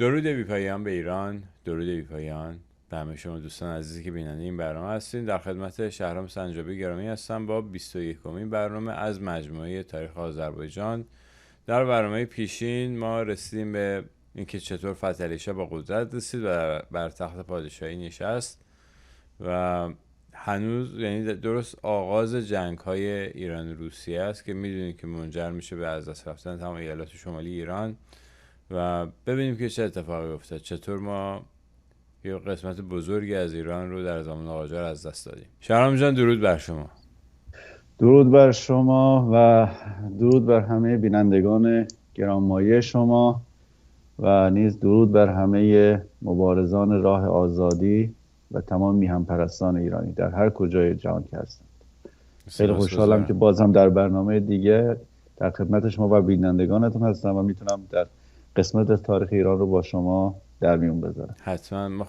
درود بی پایان به ایران، درود بی پایان به همه شما دوستان عزیزی که بیننده این برنامه هستین. در خدمت شهرام سنجابی گرامی هستم با 21مین برنامه از مجموعه تاریخ آذربایجان. در برنامه پیشین ما رسیدیم به اینکه چطور فتح علی شاه با قدرت رسید و بر تخت پادشاهی نشست و هنوز یعنی درست آغاز جنگ های ایران و روسیه است که میدونید که منجر میشه به از دست رفتن تمام ایالات شمالی ایران و ببینیم که چه اتفاقی افتاد، چطور ما یه قسمت بزرگی از ایران رو در زمان قاجار از دست دادیم. شهرام جان درود بر شما. درود بر شما و درود بر همه بینندگان گرانمایه شما و نیز درود بر همه مبارزان راه آزادی و تمام میهن پرستان ایرانی در هر کجای جهان که هستند. خیلی خوشحالم که بازم در برنامه دیگه در خدمت شما و بینندگانتون هستم و میتونم در قسمت تاریخ ایران رو با شما در میون بذارم. حتما ما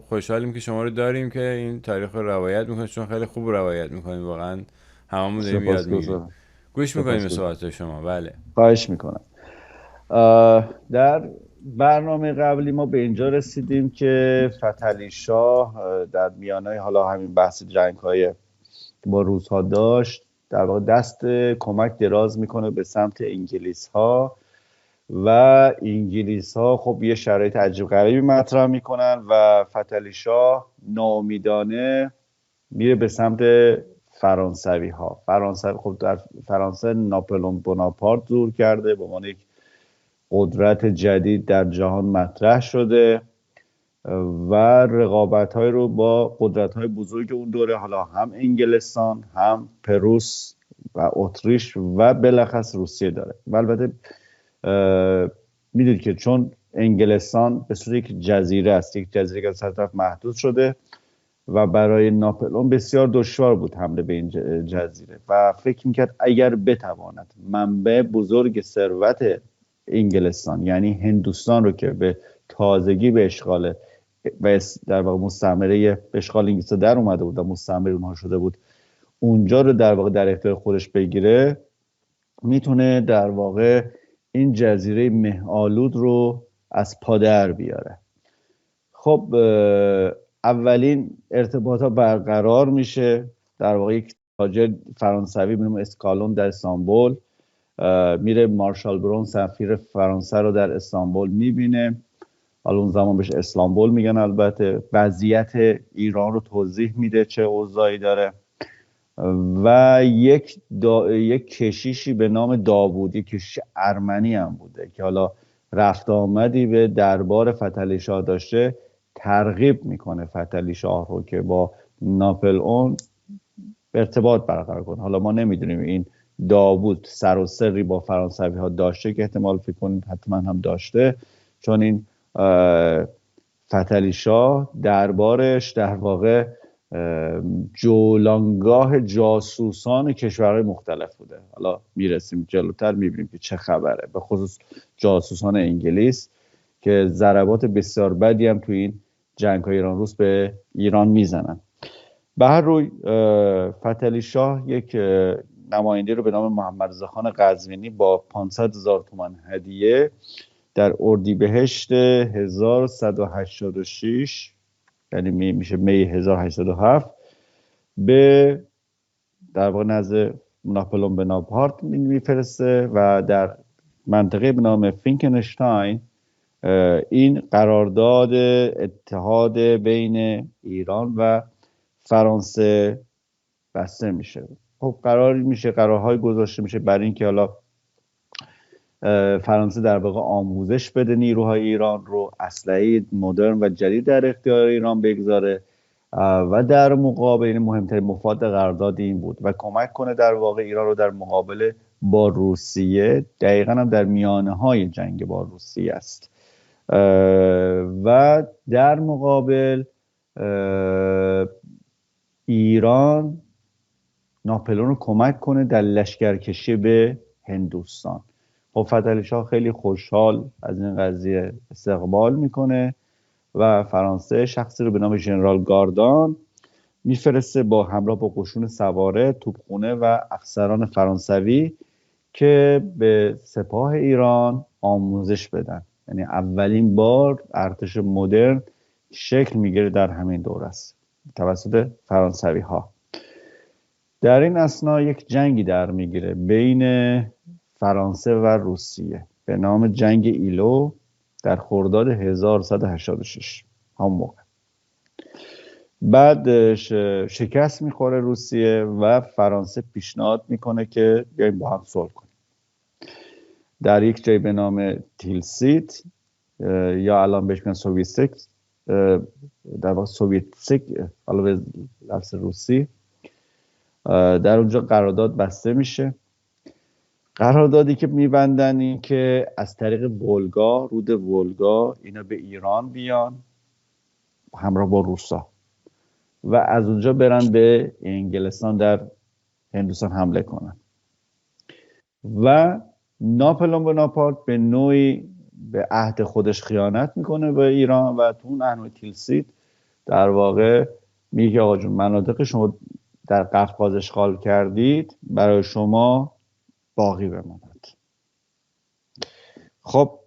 خوشحالیم که شما رو داریم که این تاریخ رو روایت میکنید، چون خیلی خوب روایت میکنید، واقعا هممون داریم یاد میگیریم. گوش میکنیم به صحبت شما. بله، خواهش میکنم. در برنامه قبلی ما به اینجا رسیدیم که فتح علی شاه در میانه حالا همین بحث جنگ‌های با روس‌ها داشت، در واقع دست کمک دراز میکنه به سمت انگلیس‌ها و انگلیس‌ها خب یه شرایط عجیب غریبی مطرح میکنن و فتح علی شاه ناامیدانه میره به سمت فرانسوی‌ها. خب در فرانسه ناپلئون بوناپارت ظهور کرده به عنوان یک قدرت جدید در جهان مطرح شده و رقابت‌های رو با قدرت‌های بزرگ اون دوره، حالا هم انگلستان، هم پروس و اتریش و بالاخص روسیه داره. و البته میدونید که چون انگلستان به صورت یک جزیره است، یک جزیره که از هر طرف محدود شده و برای ناپلئون بسیار دشوار بود حمله به این جزیره و فکر میکرد اگر بتواند منبع بزرگ ثروت انگلستان یعنی هندوستان رو که به تازگی به اشغال و در واقع مستعمره به اشغال انگلیس در اومده بود و مستعمره اونها شده بود، اونجا رو در واقع در اختیار خودش بگیره، میتونه در واقع این جزیره مه‌آلود رو از پا در بیاره. خب اولین ارتباطات برقرار میشه. در واقع یک تاجر فرانسوی به نام اسکالون در استانبول میره مارشال برون سفیر فرانسه رو در استانبول میبینه. حالا اون زمان بهش اسلامبول میگن. البته وضعیت ایران رو توضیح میده چه اوضاعی داره و یک کشیشی به نام داوود، یک کشیش ارمنی هم بوده که حالا رفت آمدی به دربار فتح علی شاه داشته، ترغیب میکنه فتح علی شاه رو که با ناپلئون ارتباط برقرار کنه. حالا ما نمیدونیم این داوود سر و سری با فرانسوی ها داشته که احتمال فکر کنید حتما هم داشته، چون این فتح علی شاه دربارش در واقع جولانگاه جاسوسان کشورهای مختلف بوده. حالا میرسیم جلوتر میبینیم که چه خبره، به خصوص جاسوسان انگلیس که ضربات بسیار بدی هم توی این جنگ‌های ایران روس به ایران میزنن. به هر روی فتح علی شاه یک نماینده رو به نام محمد رضا خان قزوینی با 500,000 تومان هدیه در اردیبهشت 1186 یعنی میشه می 1807 به در واقع نزد ناپلئون بوناپارت میفرسته و در منطقه به نام فینکنشتاین این قرارداد اتحاد بین ایران و فرانسه بسته میشه. خب قرارهای گذاشته میشه برای اینکه حالا فرانسه در واقع آموزش بده نیروهای ایران رو، اسلحه مدرن و جدید در اختیار ایران بگذاره و در مقابل این مهمترین مفاد قرارداد این بود و کمک کنه در واقع ایران رو در مقابله با روسیه، دقیقاً هم در میانه های جنگ با روسیه است و در مقابل ایران ناپلئون رو کمک کنه در لشکرکشی به هندوستان. خب فتح علی شاه خیلی خوشحال از این قضیه استقبال میکنه و فرانسه شخصی رو به نام ژنرال گاردان میفرسته با همراه با قشون سواره، توپخانه و افسران فرانسوی که به سپاه ایران آموزش بدن یعنی اولین بار ارتش مدرن شکل میگیره در همین دوره است توسط فرانسوی ها. در این اثنا یک جنگی در میگیره بین فرانسه و روسیه به نام جنگ ایلو در خرداد 1186 هم موقع. بعد شکست میخوره روسیه و فرانسه پیشنهاد میکنه که بیایم با هم صلح کنیم. در یک جای به نام تیلسیت یا الان بهش میگن سوویتسک، در واقع سوویتسک علاوه لفظ روسی، در اونجا قرارداد بسته میشه. قراردادی که میبندن این که از طریق ولگا، رود ولگا، اینا به ایران بیان همراه با روسا و از اونجا برن به انگلستان در هندوستان حمله کنن. و ناپلئون بناپارت به نوعی به عهد خودش خیانت میکنه به ایران و تو اون انوی تیلسیت در واقع میگه آقا جون مناطق شما در قفقاز اشغال کردید برای شما باقی بماند. خب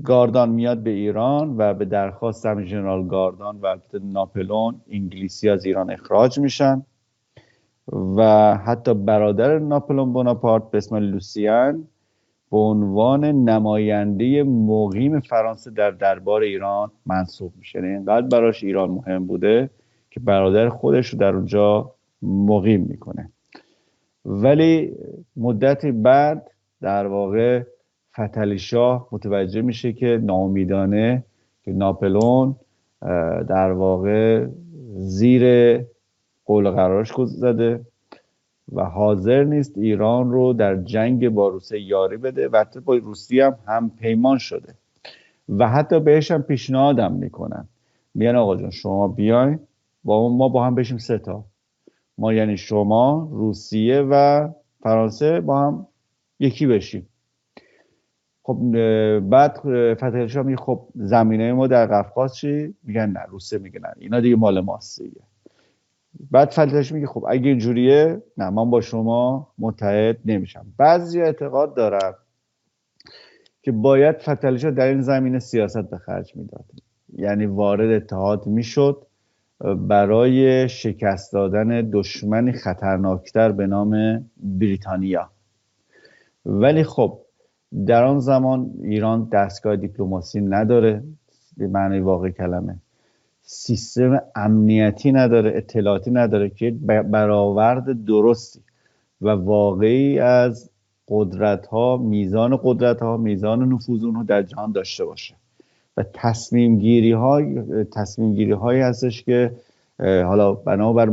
گاردان میاد به ایران و به درخواست هم ژنرال گاردان و ناپلئون انگلیسی از ایران اخراج میشن و حتی برادر ناپلئون بناپارت به اسم لوسیان به عنوان نماینده مقیم فرانسه در دربار ایران منصوب میشه. یعنی اینقدر براش ایران مهم بوده که برادر خودش رو در اونجا مقیم میکنه. ولی مدتی بعد در واقع فتحعلی شاه متوجه میشه که ناامیدانه که ناپلئون در واقع زیر قول قرارش زده و حاضر نیست ایران رو در جنگ با روسیه یاری بده و حتی با روسیه هم پیمان شده و حتی بهش هم پیشنهادم میکنن، میگن آقا جان شما بیاین با ما با هم بشیم سه تا، ما یعنی شما، روسیه و فرانسه با هم یکی بشیم. خب بعد فتحعلی شاه میگه خب زمینه ما در قفقاز چی؟ میگن نه. روسیه میگه نه اینا دیگه مال ماست دیگه. بعد فتحعلی شاه میگه خب اگه اینجوریه نه من با شما متحد نمیشم. بعضی اعتقاد دارن که باید فتحعلی شاه در این زمینه سیاست به خرج میداد، یعنی وارد اتحاد میشد برای شکست دادن دشمنی خطرناکتر به نام بریتانیا. ولی خب در آن زمان ایران دستگاه دیپلماسی نداره به معنی واقعی کلمه، سیستم امنیتی نداره، اطلاعاتی نداره که برآورد درستی و واقعی از قدرت‌ها، میزان قدرت‌ها، میزان نفوذ اونها در جهان داشته باشه و تصمیم گیری هایی هستش که حالا بنابر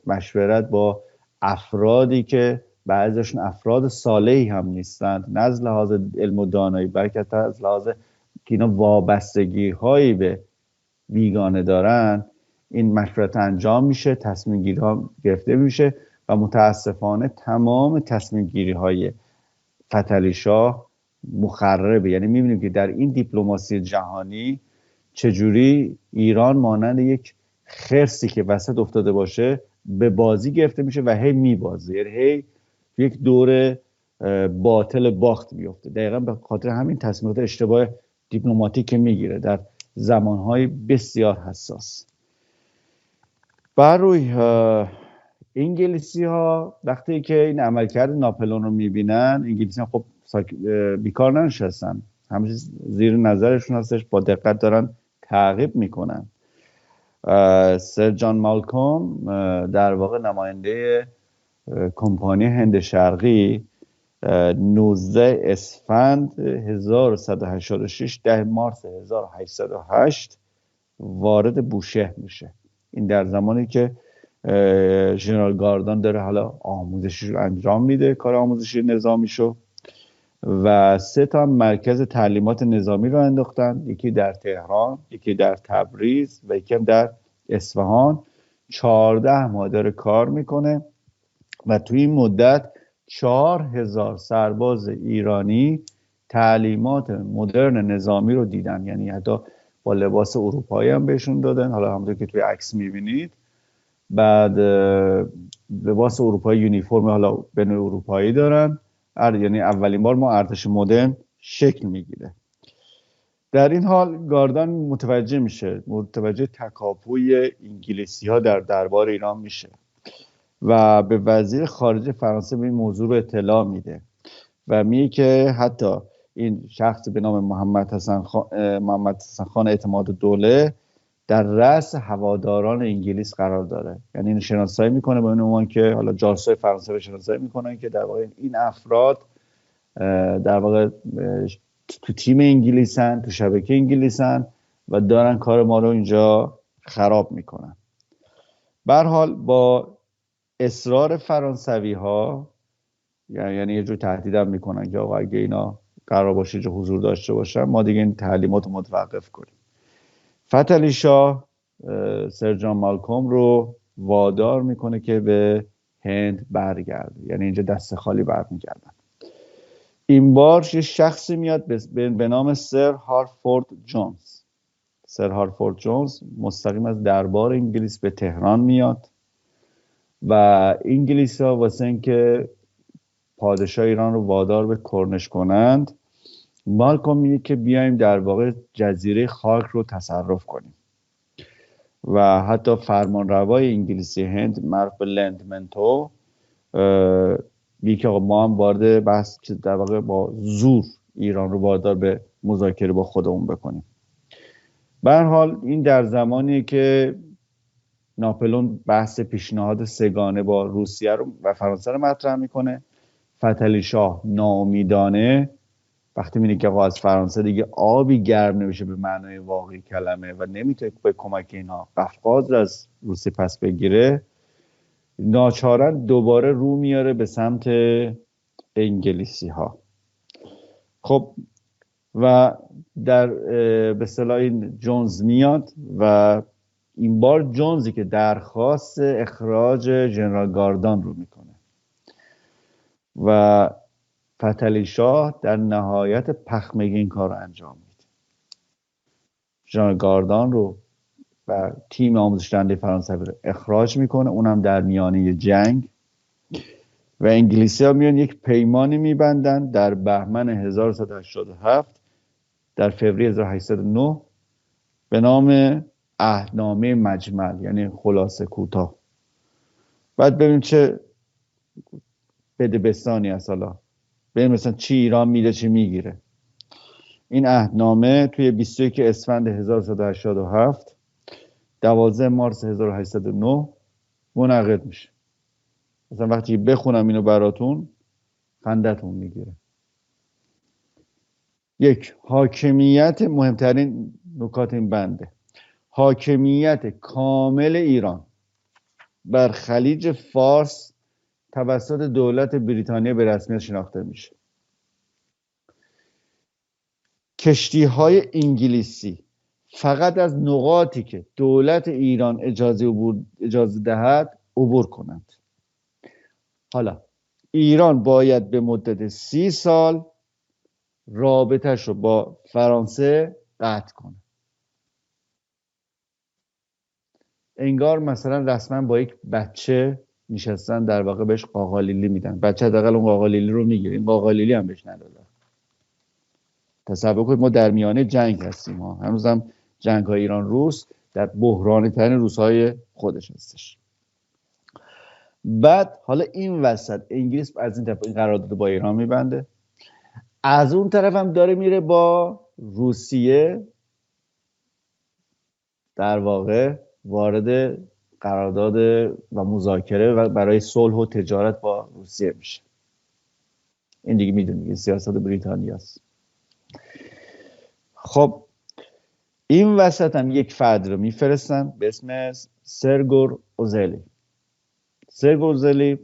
مشورت با افرادی که بعضیشون افراد صالحی هم نیستند نه از لحاظ علم و دانایی بلکه از لحاظ که اینا وابستگی هایی به بیگانه دارن، این مشورت انجام میشه، تصمیم گیری ها گرفته میشه و متاسفانه تمام تصمیم گیری های فتحعلی شاه مخربه. یعنی میبینیم که در این دیپلماسی جهانی چجوری ایران مانند یک خرسی که وسط افتاده باشه به بازی گرفته میشه و هی میبازه، یعنی هی یک دور باطل باخت میفته. دقیقا به خاطر همین تصمیمات اشتباه دیپلماتیک میگیره در زمانهای بسیار حساس. بر روی انگلیسی ها وقتی که این عملکرد ناپلئون رو میبینن، انگلیسی ها خب بیکار ننشستن، همیشه زیر نظرشون هستش، با دقت دارن تعقیب میکنن. سر جان مالکوم در واقع نماینده کمپانی هند شرقی 19 اسفند 1186 10 مارس 1808 وارد بوشهر میشه. این در زمانی که ژنرال گاردان داره حالا آموزشی رو انجام میده، کار آموزشی نظامیشو، و 3 تا مرکز تعلیمات نظامی رو انداختن، یکی در تهران، یکی در تبریز و یکی هم در اصفهان. 14 ماه داره کار میکنه و توی این مدت 4000 سرباز ایرانی تعلیمات مدرن نظامی رو دیدن، یعنی حتی با لباس اروپایی هم بهشون دادن. حالا همونطور که توی عکس میبینید، بعد لباس اروپایی، یونیفرم حالا به نوع اروپایی دارن، یعنی اولین بار ما ارتش مدرن شکل میگیره. در این حال گاردان متوجه تکاپوی انگلیسی ها در دربار ایران میشه و به وزیر خارجه فرانسه به این موضوع رو اطلاع میده و میگه که حتی این شخص به نام محمد حسن خان اعتماد دوله در رأس هواداران انگلیس قرار داره. یعنی این شناسایی میکنه به عنوان که حالا جاسوسای فرانسه رو شناسایی میکنن که در واقع این افراد در واقع تو تیم انگلیسن، تو شبکه انگلیسن و دارن کار ما رو اینجا خراب میکنن. به هر حال با اصرار فرانسوی ها، یعنی یه جور تهدید هم میکنن که آقا اگه اینا قرار باشه اینجا حضور داشته باشن ما دیگه این تعلیمات رو متوقف کنیم. فتح علی شاه سر جان مالکوم رو وادار میکنه که به هند برگرده، یعنی اینجا دست خالی برمیگردن. این بار یه شخصی میاد به نام سر هارفورد جونز. سر هارفورد جونز مستقیم از دربار انگلیس به تهران میاد و انگلیس ها واسه اینکه پادشاه ایران رو وادار به کرنش کنند، مالکوم میگه که بیایم در واقع جزیره خاک رو تصرف کنیم و حتی فرمانروای انگلیسی هند معروف به لندمنتو میگه که ما هم وارد بحث که در واقع با زور ایران رو وادار به مذاکره با خودمون بکنیم. به هر حال این در زمانی که ناپلئون بحث پیشنهاد سگانه با روسیه رو و فرانسه رو مطرح میکنه، فتح علی شاه ناامیدانه وقتی میبینه که از فرانسه دیگه آبی گرم نمیشه به معنای واقعی کلمه و نمیتونه به کمک اینها قفقاز رو از روسیه پس بگیره، ناچارا دوباره رو میاره به سمت انگلیسی ها. خب و در به اصطلاح این جونز میاد و این بار جونزی که درخواست اخراج ژنرال گاردان رو میکنه و فتح علی شاه در نهایت پخمگی این کار رو انجام میده. ژنرال گاردان رو و تیم آموزش دهنده فرانسوی رو اخراج میکنه، اونم در میانه جنگ. و انگلیسی ها میان یک پیمانی میبندن در بهمن 1187 در فوریه 1809 به نام عهدنامه مجمل، یعنی خلاصه کوتاه. بعد ببینیم چه بدبستانی هست. حالا ببینیم مثلا چی ایران میده چی میگیره. این عهدنامه توی 21 اسفند 1187 12 مارس 1809 منعقد میشه. مثلا وقتی بخونم اینو براتون خندتون میگیره. یک، حاکمیت، مهمترین نکات این بنده، حاکمیت کامل ایران بر خلیج فارس توسط دولت بریتانیا به رسمیت شناخته میشه. کشتی‌های انگلیسی فقط از نقاطی که دولت ایران اجازه دهد عبور کنند. حالا ایران باید به مدت 30 سال رابطه‌اش رو با فرانسه قطع کنه. انگار مثلا رسما با یک بچه نشستن در واقع بهش قاقالیلی میدن. بچه حداقل اون قاقالیلی رو میگیره، این قاقالیلی هم بهش نداده. تصور کنید ما در میانه جنگ هستیم ها. هنوزم جنگ‌های ایران روس در بحرانی ترین روزهای خودش هستش. بعد حالا این وسط انگلیس از این طرف این قرارداد با ایران میبنده، از اون طرف هم داره میره با روسیه در واقع وارد قرارداد و مذاکره و برای صلح و تجارت با روسیه میشه. این دیگه میدونید سیاست بریتانیاست. خب این وسط هم یک فرد رو میفرستن به اسم سرگور اوزلی. سرگور اوزلی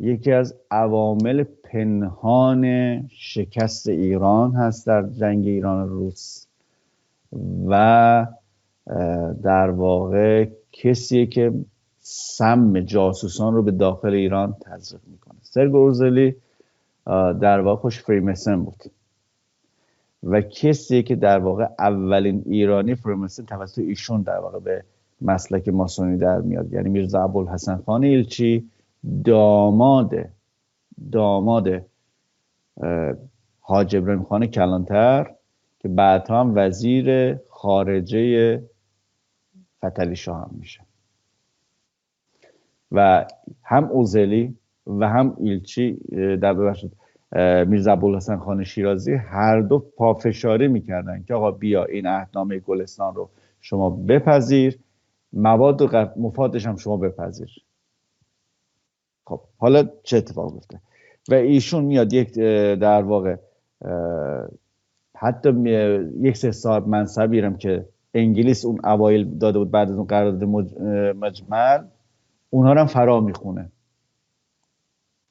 یکی از عوامل پنهان شکست ایران هست در جنگ ایران روس و در واقع کسیه که سم جاسوسان رو به داخل ایران تزریق میکنه. سرگور اوزلی در واقع خوش فریمسن بود و کسیه که در واقع اولین ایرانی فریمسن توسط ایشون در واقع به مسلک ماسونی در میاد. یعنی میرزا ابوالحسن خان ایلچی داماد حاج ابراهیم خان کلانتر که بعدها هم وزیر خارجه فتحعلی شاه هم میشه و هم اوزلی و هم ایلچی در ببخشید میرزا ابوالحسن خان شیرازی هر دو پافشاری میکردن که آقا بیا این عهدنامه گلستان رو شما بپذیر، مواد و مفادش هم شما بپذیر. خب حالا چه اتفاق میفته؟ و ایشون میاد یک در واقع حتی یک سه صاحب منصبی هم که انگلیس اون اوایل داده بود بعد از اون قرارداد مجمل، اونها رو هم فرا میخونه.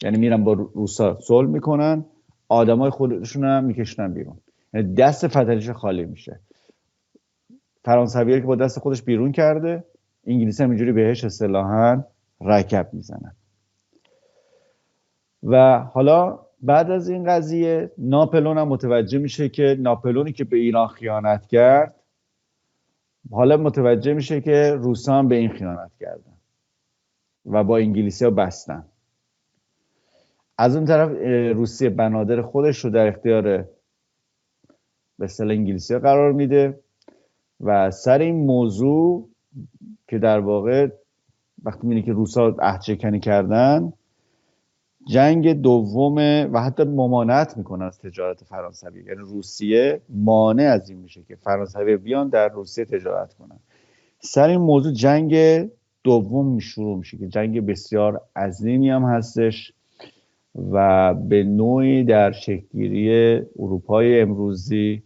یعنی میرن با روسا صلح میکنن، آدمای خودشون هم میکشونن بیرون، یعنی دست فتحعلی شاه خالی میشه. فرانسوی‌ها که با دست خودش بیرون کرده، انگلیسی هم اینجوری بهش اصطلاحاً رکب میزنن. و حالا بعد از این قضیه ناپلئون هم متوجه میشه که ناپلئونی که به ایران خیانت کرد، حالا متوجه میشه که روسا هم به این خیانت کردن و با انگلیسی‌ها بستن. از اون طرف روسیه بنادر خودش رو در اختیار به اصطلاح انگلیسی‌ها قرار میده و سر این موضوع که در واقع وقتی میبینی که روسا عهدشکنی کردن، جنگ دوم و حتی ممانعت میکنن از تجارت فرانسوی، یعنی روسیه مانع از این میشه که فرانسوی بیان در روسیه تجارت کنن. سر این موضوع جنگ دوم شروع میشه که جنگ بسیار عظیمی هم هستش و به نوعی در شکل‌گیری اروپای امروزی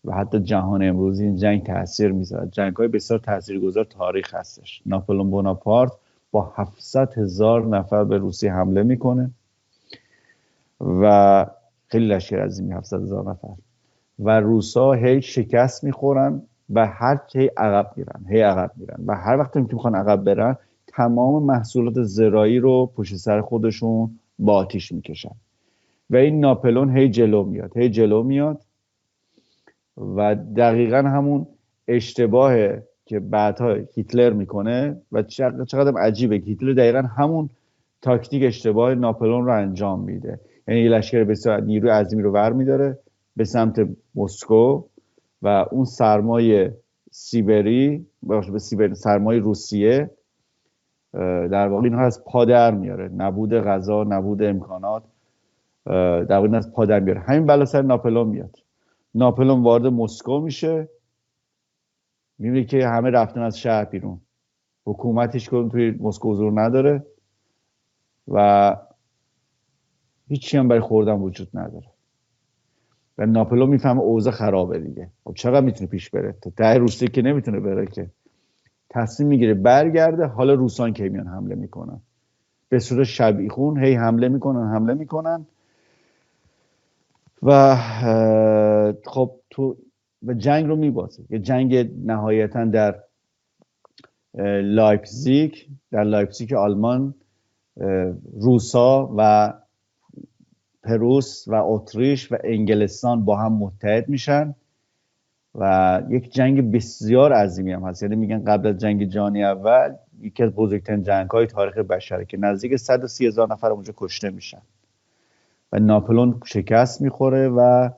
و حتی جهان امروزی این جنگ تاثیر میذاره. جنگ‌های بسیار تاثیرگذار تاریخ هستش. ناپلئون بوناپارت با 700,000 نفر به روسیه حمله میکنه و خیلی لشکر عظیمی، 700,000 نفر، و روسا هی شکست میخورن و هی عقب میرن و هر وقت که میخوان عقب برن تمام محصولات زراعی رو پشت سر خودشون با آتیش میکشن و این ناپلئون هی جلو میاد و دقیقا همون اشتباه که بعدها هیتلر میکنه و چقدر عجیبه که هیتلر دقیقا همون تاکتیک اشتباه ناپلئون رو انجام میده. یعنی یه لشکر بسیار نیروی عظیمی رو ور میداره به سمت مسکو و اون سرمای سیبری سرمای روسیه در واقع اینها از پا در میاره، نبود غذا، نبود امکانات، در واقع از پا در میاره. همین بلا سر ناپلئون میاد. ناپلئون وارد مسکو میشه، میبینی که همه رفتن از شهر بیرون، حکومتش که توی مسکو حضور نداره و هیچی هم برای خوردن وجود نداره و ناپلئون میفهمه اوضاع خرابه دیگه. خب چقدر میتونه پیش بره؟ تا ته روسیه که نمیتونه بره که. تصمیم میگیره برگرده. حالا روسان که میان حمله میکنن به صورت شبیخون، هی حمله میکنن و خب تو و جنگ رو میبازه. یه جنگ نهایتا در لایپزیگ آلمان، روسا و پروس و اتریش و انگلستان با هم متحد میشن و یک جنگ بسیار عظیمی هم هست. یعنی میگن قبل از جنگ جهانی اول یکی از بزرگترین جنگ‌های تاریخ بشره که نزدیک 130,000 نفر اونجا کشته میشن و ناپلئون شکست میخوره و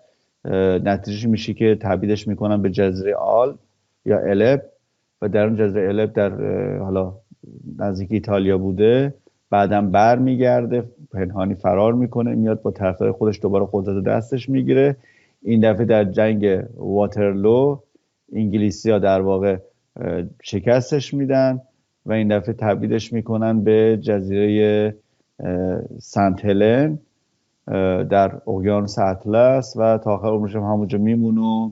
نتیجه میشه که تبعیدش میکنن به جزیره آل یا الب و در اون جزیره الب در حالا نزدیک ایتالیا بوده. بعدم بر میگرده، پنهانی فرار میکنه، میاد با طرفدار خودش دوباره قدرت دستش میگیره. این دفعه در جنگ واترلو انگلیسی ها در واقع شکستش میدن و این دفعه تبعیدش میکنن به جزیره سنت هلن در اقیانوس اطلس و تا آخر عمرش هم همونجا میمونه و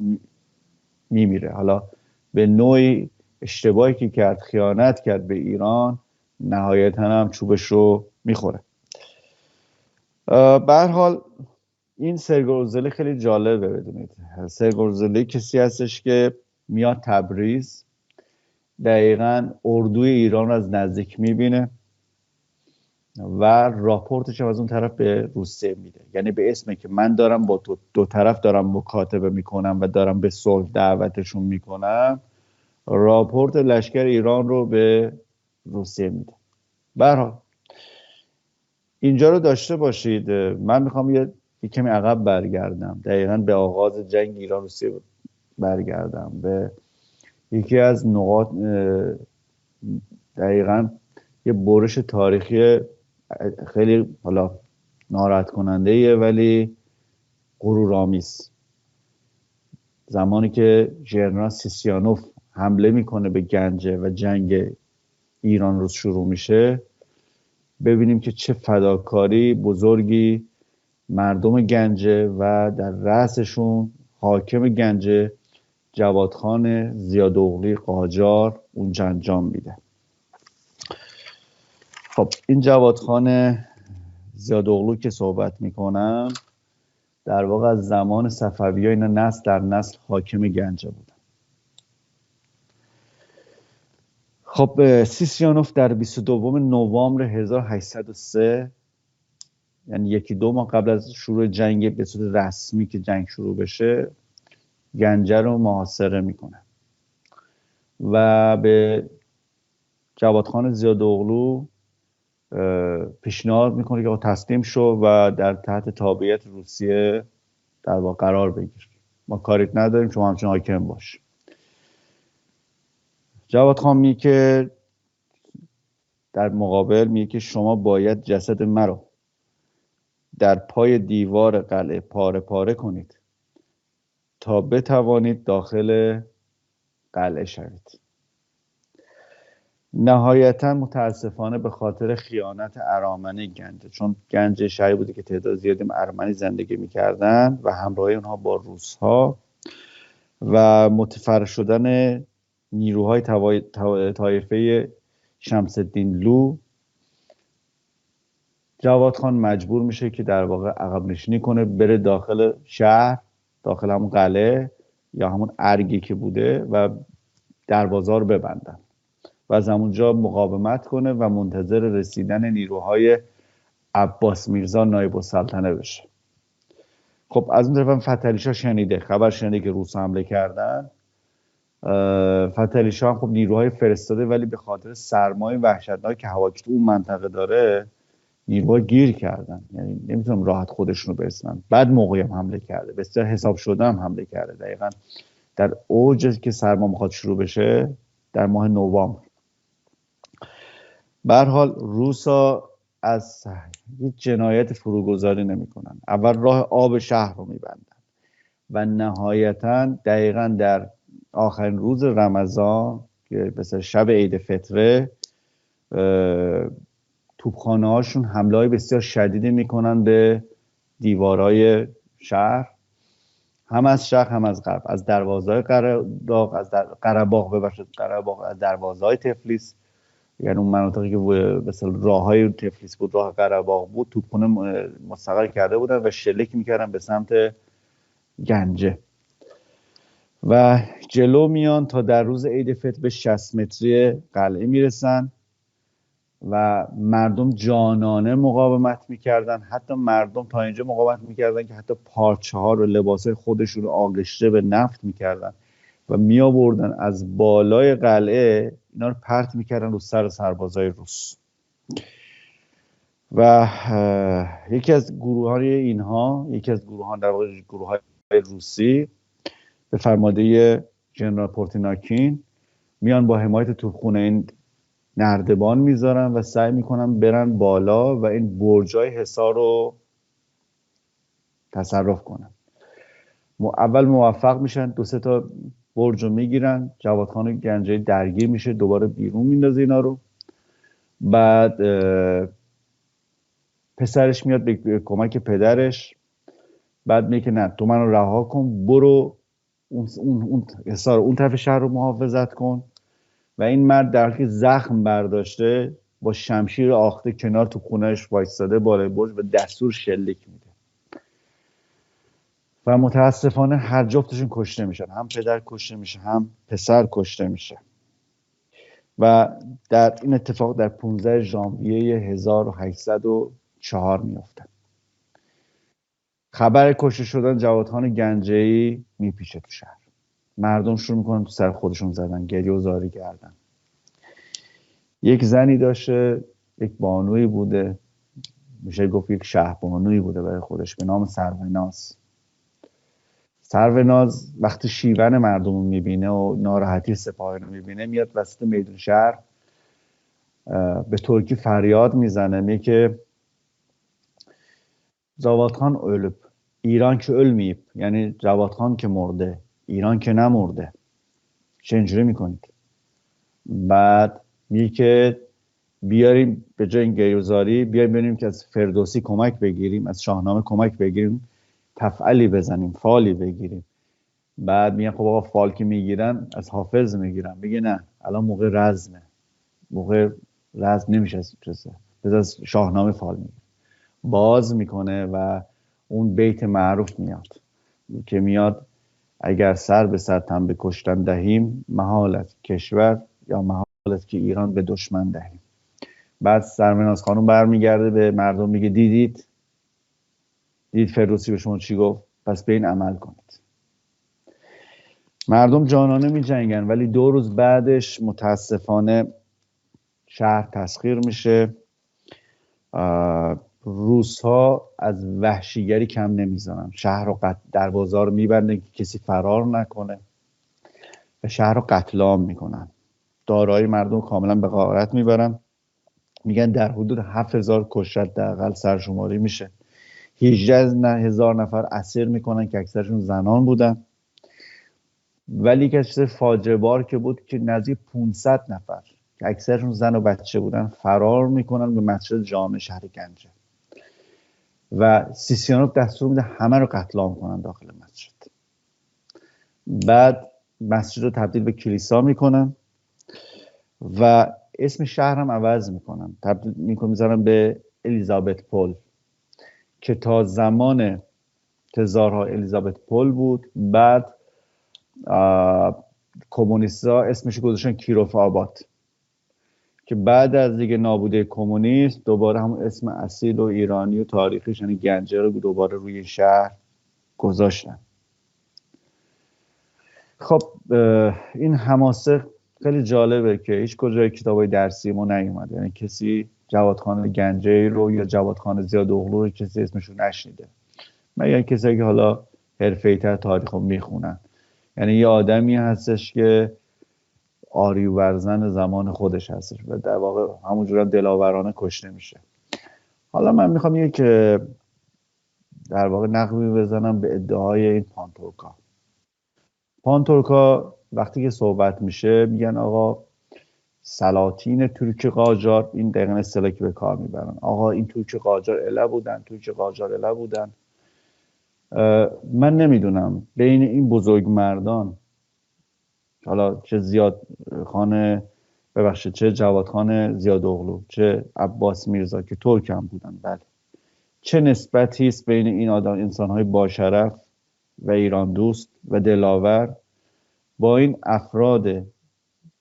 میمیره. حالا به نوعی اشتباهی که کرد، خیانت کرد به ایران، نهایتا هم چوبش رو میخوره. به هر حال این سرگئی اوزلی خیلی جالبه بدونید. سرگئی اوزلی کسی هستش که میاد تبریز، دقیقاً اردوی ایران رو از نزدیک میبینه و راپورتش از اون طرف به روسیه میده. یعنی به اسمی که من دارم با دو طرف دارم مکاتبه میکنم و دارم به صلح دعوتشون میکنم، راپورت لشکر ایران رو به روسیه میده. به هر حال اینجا رو داشته باشید. من میخوام یه کمی عقب برگردم، دقیقاً به آغاز جنگ ایران روسیه برگردم به یکی از نقاط دقیقاً یه برش تاریخی خیلی حالا ناراحت کننده ایه ولی غرورآمیز. زمانی که ژنرال سیسیانوف حمله میکنه به گنجه و جنگ ایران روز شروع میشه، ببینیم که چه فداکاری بزرگی مردم گنجه و در رأسشون حاکم گنجه جوادخان زیاداوغلی قاجار اونجا انجام میده. خب این جوادخان زیاداوغلو که صحبت میکنم در واقع از زمان صفوی‌ها اینا نسل در نسل حاکم گنجه بودن. خب سیسیانوف در 22 نوامبر 1803 یعنی یکی دو ماه قبل از شروع جنگ به صورت رسمی که جنگ شروع بشه گنجه رو محاصره میکنه و به جوادخان زیاداوغلو پیشنهاد میکنه که تسلیم شو و در تحت تابعیت روسیه در واقع قرار بگیر، ما کاریت نداریم، شما همچنان حاکم باش. جوادخان میگه که در مقابل میگه که شما باید جسد مرا در پای دیوار قلعه پاره پاره کنید تا بتوانید داخل قلعه شوید. نهایتا متاسفانه به خاطر خیانت ارامنه گنجه، چون گنجه شهری بوده که تعداد زیادی ارمنی زندگی میکردن و همراهی اونها با روس‌ها و متفرق شدن نیروهای طایفه شمس الدین لو، جوادخان مجبور میشه که در واقع عقب نشینی کنه، بره داخل شهر، داخل همون قلعه یا همون ارگی که بوده و دروازه رو ببندن و از همونجا مقاومت کنه و منتظر رسیدن نیروهای عباس میرزا نایب السلطنه بشه. خب از اون طرف فتلیشاه خبر شنیده که روس حمله کردن. فتلیشاه هم خب نیروهای فرستاده ولی به خاطر سرمای وحشتناک که هوا اون منطقه داره نیروها گیر کردن، یعنی نمیتونم راحت خودشونو برسونن. بعد موقعی هم حمله کرده، بسیار حساب شده هم حمله کرده، دقیقاً در اوج که سرما میخواد شروع بشه در ماه نوامبر. به هر حال روسا از هیچ جنایت فروگذاری نمیکنن. اول راه آب شهر رو میبندن و نهایتا دقیقاً در آخرین روز رمضان که مثلا شب عید فطره توپخانه هاشون حمله های بسیار شدیدی میکنن به دیوارهای شهر، هم از شرق هم از غرب، از دروازه‌های قره‌باغ، از دروازه‌های تفلیس، یعنی اون مناطقی که مثلا راههای تفلیس بود، راه قره‌باغ بود، توپخانه مستقر کرده بودن و شلیک میکردن به سمت گنجه و جلو میان تا در روز عید فطر به 60 متری قلعه میرسن و مردم جانانه مقاومت میکردن. حتی مردم تا اینجا مقاومت میکردن که حتی پارچه ها رو، لباسای خودشون رو آغشته به نفت میکردن و میآوردن از بالای قلعه اینا رو پرت میکردن رو سر سربازای روس. و یکی از گروهان در واقع گروه‌های روسی به فرمانده ژنرال پورتیناکین میان با حمایت توپخونه این نردبان میذارن و سعی میکنن برن بالا و این برجای حصار رو تصرف کنن. اول موفق میشن، 2-3 تا برج رو میگیرن، جوادخان گنجه درگیر میشه، دوباره بیرون میندازه اینا رو. بعد پسرش میاد به کمک پدرش، بعد میگه نه تو منو رها کن، برو اون حصار اون طرف شهر رو محافظت کن. و این مرد در حالی که زخم برداشته با شمشیر آخته کنار تو خونهش وایستاده بالای برج و دستور شلیک میده و متاسفانه هر جفتشون کشته میشن، هم پدر کشته میشه هم پسر کشته میشه. و در این اتفاق در 15 ژانویه 1804 میفته. خبر کشته شدن جوادخان گنجه‌ای میپیچه تو شهر، مردم شروع میکنن تو سر خودشون زدن، گریه و زاری کردن. یک زنی داشته، یک بانوی بوده، میشه گفت یک شهر بانوی بوده برای خودش، به نام سرویناس. سروناز وقتی شیون مردم رو میبینه و ناراحتی سپاهیان رو میبینه میاد وسط میدون شهر به ترکی فریاد میزنه، میگه که Zavatxan ölüp ایران که ölmeyip، یعنی جوادخان که مرده ایران که نمرده، چه اینجوری میکنید؟ بعد میگه که بیاریم به جای این گریه‌زاری بیاریم ببینیم که از فردوسی کمک بگیریم، از شاهنامه کمک بگیریم، تفعلی بزنیم، فالی بگیریم. بعد میگن خب آقا فال که میگیرن از حافظ میگیرن. میگه نه، الان موقع رزمه، موقع رزم نمیشه از چیزه، از شاهنامه فال میگیره. باز میکنه و اون بیت معروف میاد که میاد اگر سر به سر تن به کشتن دهیم، محالت کشور یا محالت که ایران به دشمن دهیم. بعد سرمناز خانم برمیگرده به مردم میگه دید فردوسی به شما چی گفت، پس به این عمل کنید. مردم جانانه می جنگن، ولی 2 روز بعدش متاسفانه شهر تسخیر میشه. روس‌ها از وحشیگری کم نمیزنن، شهر رو دروازه رو میبندن که کسی فرار نکنه و شهر رو قتل عام میکنن. دارایی مردم کاملا به غارت میبرن. میگن در حدود 7000 کشته حداقل سرشماری میشه. 18000 نفر اسیر میکنن که اکثرشون زنان بودن. ولی که چیز فاجعه بار که بود که نزدیک 500 نفر که اکثرشون زن و بچه بودن فرار میکنن به مسجد جامع شهر گنجه و سیسیانوف دستور میده همه رو قتل عام کنن داخل مسجد. بعد مسجد رو تبدیل به کلیسا میکنن و اسم شهر هم عوض میکنن، تبدیل میذارن به الیزابت پل که تا زمان تزارها الیزابت پل بود. بعد کمونیست‌ها اسمش گذاشتن کیروف آباد که بعد از دیگه نابوده کمونیست دوباره همون اسم اصیل و ایرانی و تاریخیش یعنی گنجه رو دوباره روی شهر گذاشتن. خب این حماسه خیلی جالبه که هیچ کجای کتابای درسی ما نیومده، یعنی کسی جوادخان گنجه رو یا جوادخان زیاداغلو رو کسی اسمشو نشنیده، مگر کسایی که حالا حرفه‌ای‌تر تاریخ رو میخونن. یعنی یه آدمی هستش که آریوبرزن زمان خودش هستش و در واقع همونجور دلاورانه کشته میشه. حالا من میخوام یک در واقع نقبی بزنم به ادعای این پانتورکا وقتی که صحبت میشه میگن آقا سلاطین ترک قاجار، این دقیقا اصطلاحی که به کار میبرن، آقا این ترک قاجار اله بودن. من نمیدونم بین این بزرگ مردان، حالا چه چه جوادخان زیاداغلو چه عباس میرزا که ترک هم بودن، بله، چه نسبتی است بین این انسان‌های باشرف و ایران دوست و دلاور با این افراد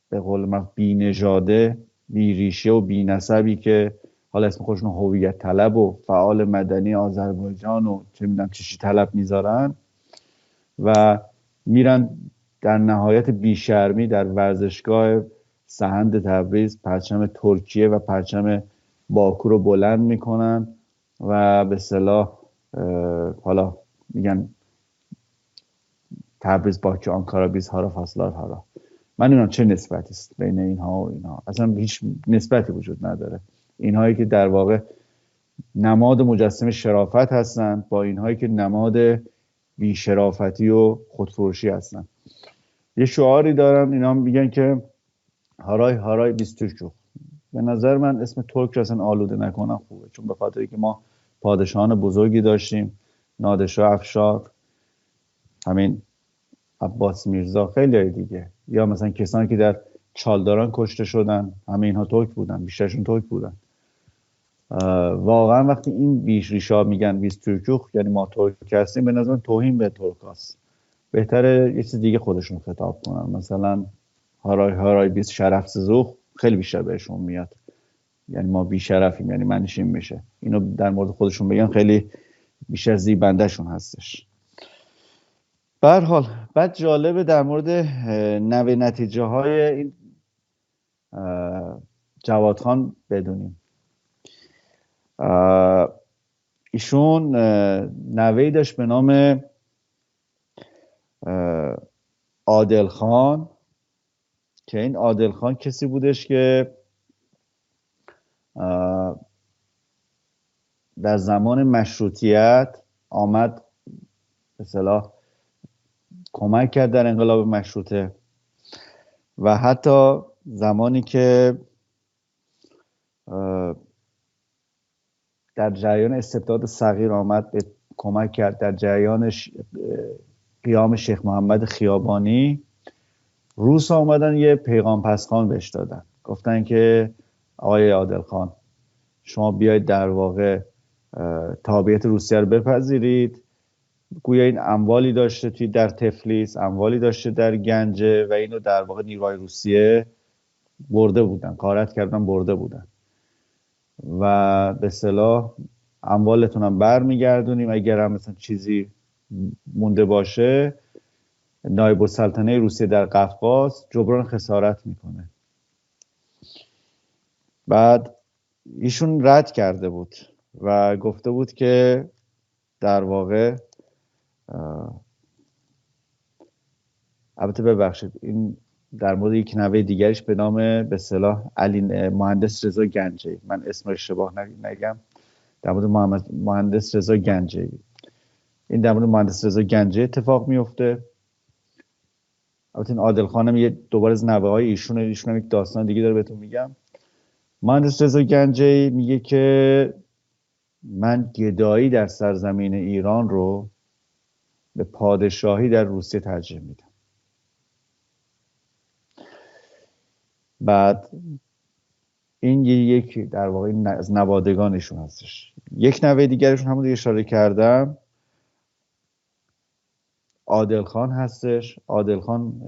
به قول من بی نژاده، بی ریشه و بی نسبی که حالا اسم خودشون هویت طلب و فعال مدنی آذربایجان و چه میدونم چی طلب میذارن و میرن در نهایت بیشرمی در ورزشگاه سهند تبریز پرچم ترکیه و پرچم باکو رو بلند میکنن و به اصطلاح حالا میگن تبریز باکو آنکارا بیز هارا فاصلار هارا. من نمیدونم چه نسبتی است بین اینها و اینها، اصلا هیچ نسبتی وجود نداره. اینهایی که در واقع نماد مجسم شرافت هستند با اینهایی که نماد بیشرافتی و خودفروشی هستن. یه شعاری دارن اینا میگن که هارای هارای بیز ترکو. به نظر من اسم ترک رو اصلا آلوده نکنم خوبه، چون به خاطر که ما پادشاهان بزرگی داشتیم، نادرشاه افشار، همین عباس میرزا، خیلی های دیگه، یا مثلا کسانی که در چالداران کشته شدن همه اینها ترک بودن، بیشترشون ترک بودن. واقعا وقتی این بیش ریشا میگن بیز ترکوخ یعنی ما ترک هستیم، به نظر من توهین به ترک هست. بهتره یه چیز دیگه خودشون خطاب کنن، مثلا هارای هارای بیز شرف زوخ، خیلی بیشتر بهشون میاد، یعنی ما بیشرفیم، یعنی معنیش این میشه. اینو در مورد خودشون بگن خیلی بیشتر زیبنده شون هستش. به هر حال بعد جالبه در مورد نوه نتیجه های این جوادخان بدونیم. ایشون نوهی داشت به نام عادل خان، که این عادل خان کسی بودش که در زمان مشروطیت آمد به اصطلاح کمک کرد در انقلاب مشروطه و حتی زمانی که در جریان استبداد صغیر آمد به کمک کرد در جریان قیام شیخ محمد خیابانی، روس آمدن یه پیغام پسخان بهش دادن، گفتن که آقای عادل خان شما بیاید در واقع تابعیت روسیه رو بپذیرید، گویا این اموالی داشته توی در تفلیس، اموالی داشته در گنجه و اینو در واقع نیروهای روسیه برده بودن، غارت کردن برده بودن و به اصطلاح اموالتون هم برمیگردونیم، اگر هم مثلا چیزی مونده باشه نایب السلطنه روسیه در قفقاز جبران خسارت میکنه. بعد ایشون رد کرده بود و گفته بود که در واقع البته ببخشید این در مورد یک نوه دیگرش به نام به اصطلاح علی مهندس رضا گنجی، من اسم اشتباه نگم، در مورد مهندس رضا گنجی، این در مورد مهندس رضا گنجی اتفاق میفته. البته این عادل خانم یه دوباره از نوه های ایشون هم یک داستان دیگه داره بهتون میگم. مهندس رضا گنجی میگه که من گدایی در سرزمین ایران رو به پادشاهی در روسیه ترجیح میدم. بعد این یک در واقع از نوادگانشون هستش. یک نوه دیگرشون همون اشاره کردم عادل خان هستش. عادل خان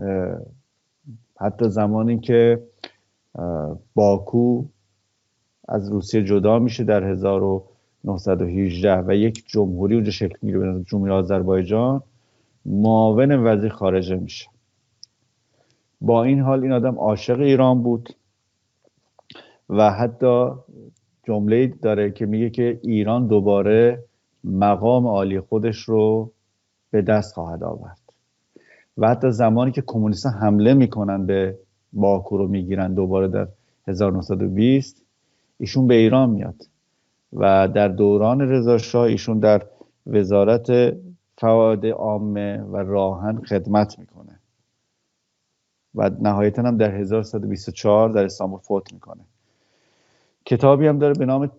حتی زمانی که باکو از روسیه جدا میشه در 1918 و یک جمهوری اونجا شکل میگیره به نام جمهوری آذربایجان، معاون وزیر خارجه میشه. با این حال این آدم عاشق ایران بود و حتی جمله‌ای داره که میگه که ایران دوباره مقام عالی خودش رو به دست خواهد آورد و حتی زمانی که کمونیست‌ها حمله میکنن به باکو رو میگیرن دوباره در 1920 ایشون به ایران میاد و در دوران رضا شاه ایشون در وزارت فواد عامه و راهن خدمت میکنه و نهایتاً هم در 1124 در استانبول فوت میکنه. کتابی هم داره به نام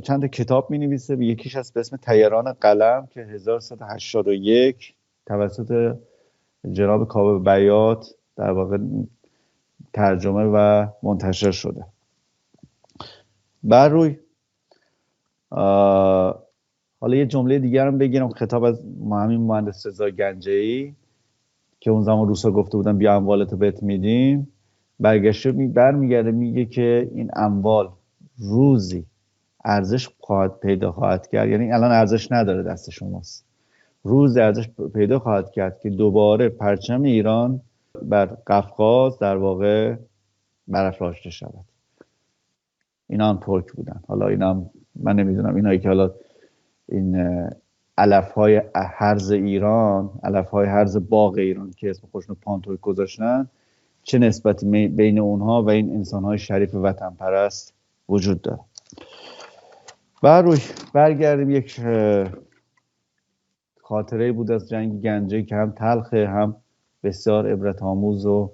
چند تا کتاب مینویسه، یکیش هست به اسم طیران قلم که 1181 توسط جناب کاوه بیات در واقع ترجمه و منتشر شده. بر روی حالا یه جمله دیگر هم بگیرم، خطاب از همین مهندس رضا گنجی که اون زمان روسا گفته بودن بیا اموالتو بهت میدیم، برگشته برمیگرده میگه که این اموال روزی ارزش پیدا خواهد کرد، یعنی الان ارزش نداره دست شماست، روز ارزش پیدا خواهد کرد که دوباره پرچم ایران بر قفقاز در واقع برافراشته شود. اینا هم ترک بودن. حالا اینا هم من نمیدونم اینایی که حالا این علفهای هرز ایران، علفهای هرز باغ ایران که اسم خودشون پانتویک گذاشتن، چه نسبتی بین اونها و این انسانهای شریف وطن پرست وجود داره. برگردیم یک خاطره بود از جنگ گنجه که هم تلخه هم بسیار عبرت آموز و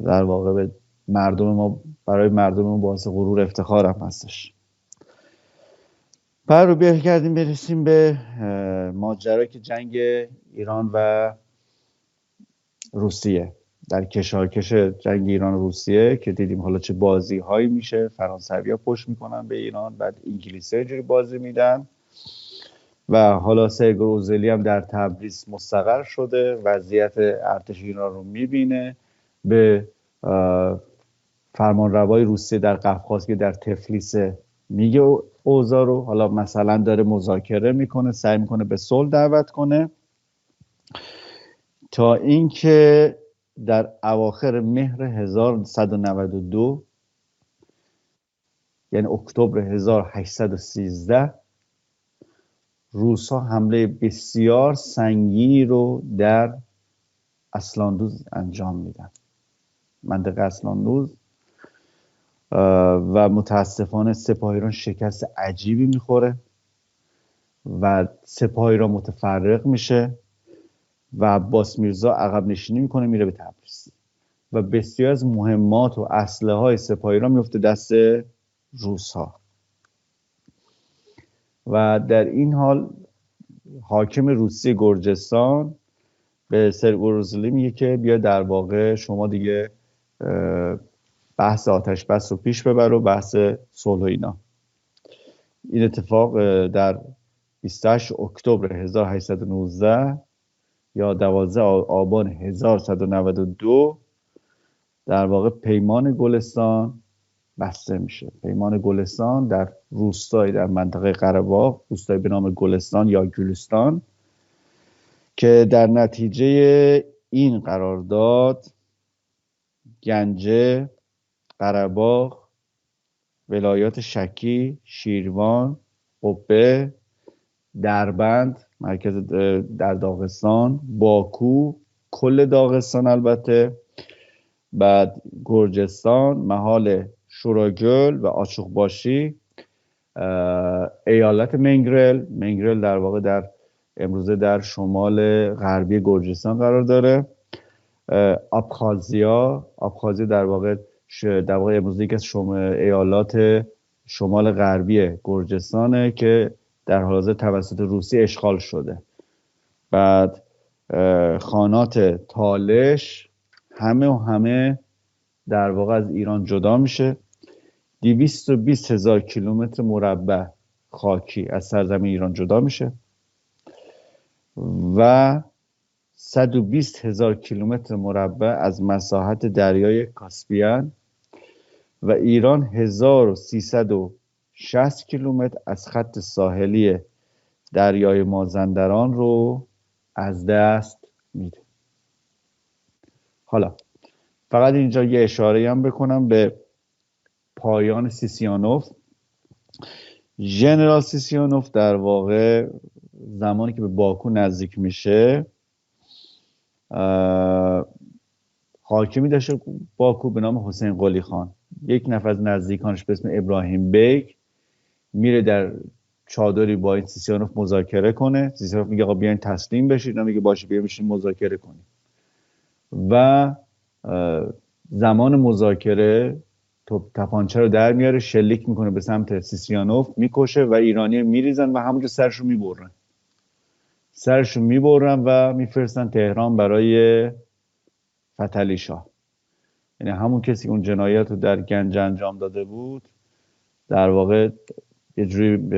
در واقع به برای مردم ما باعث غرور افتخار هم هستش. برسیم به ماجرایی که جنگ ایران و روسیه، در کشاکش جنگ ایران و روسیه که دیدیم حالا چه بازی هایی میشه، فرانسوی‌ها پشت میکنن به ایران، بعد انگلیس‌ها جوری بازی میدن و حالا سرگئی اوزلی هم در تبریز مستقر شده، وضعیت ارتش ایران رو میبینه، به فرمانروای روسیه در قفقاز که در تفلیس میگه اوضاع رو، حالا مثلا داره مذاکره میکنه، سعی میکنه به صلح دعوت کنه، تا اینکه در اواخر مهر 1192 یعنی اکتبر 1813 روس‌ها حمله بسیار سنگینی رو در اسلاندوز انجام میدن، منطقه اسلاندوز، و متاسفانه سپاه ایران شکست عجیبی میخوره و سپاه ایران متفرق میشه و عباس میرزا عقب نشینی میکنه، میره به تبریز و بسیار از مهمات و اسلحه های سپاه ایران میفته دست روس‌ها. و در این حال حاکم روسیه گرجستان به سرگوزلی میگه که بیا در واقع شما دیگه بحث آتش بس رو پیش ببر و بحث صلح و اینا. این اتفاق در 28 اکتبر 1819 یا 12 آبان 1192 در واقع پیمان گلستان بسته میشه. پیمان گلستان در روستایی در منطقه قره‌باغ، روستایی به نام گلستان یا گلستان، که در نتیجه این قرارداد گنجه، قره‌باغ، ولایات شکی، شیروان، قبه، دربند مرکز در داغستان، باکو کل داغستان، البته بعد گرجستان، محال شوراگل و آچوقباشی، ایالت منگرل در واقع در امروزه در شمال غربی گرجستان قرار داره، ابخازیا در واقع امروزه یکی از ایالات شمال غربی گرجستانه که در حال حاضر توسط روسیه اشغال شده. بعد خانات تالش همه در واقع از ایران جدا میشه. 220,000 کیلومتر مربع خاکی از سرزمین ایران جدا میشه و 120,000 کیلومتر مربع از مساحت دریای کاسپیان و ایران 1360 کیلومتر از خط ساحلی دریای مازندران رو از دست میده. حالا فقط اینجا یه اشاره هم بکنم به پایان سیسیانوف. ژنرال سیسیانوف در واقع زمانی که به باکو نزدیک میشه، حاکمی داشته باکو به نام حسین قلی خان. یک نفر از نزدیکانش به اسم ابراهیم بیگ میره در چادری با این سیسیانوف مذاکره کنه. سیسیانوف میگه آقا بیاین تسلیم بشید، میگه باشه بیا بشین مذاکره کنیم. و زمان مذاکره تپانچه رو در میاره، شلیک میکنه به سمت سیسیانوف، میکشه و ایرانی میریزن و همونجا سرشو میبرن و میفرستن تهران برای فتحعلی شاه. یعنی همون کسی که اون جنایت رو در گنج انجام داده بود در واقع یه جوری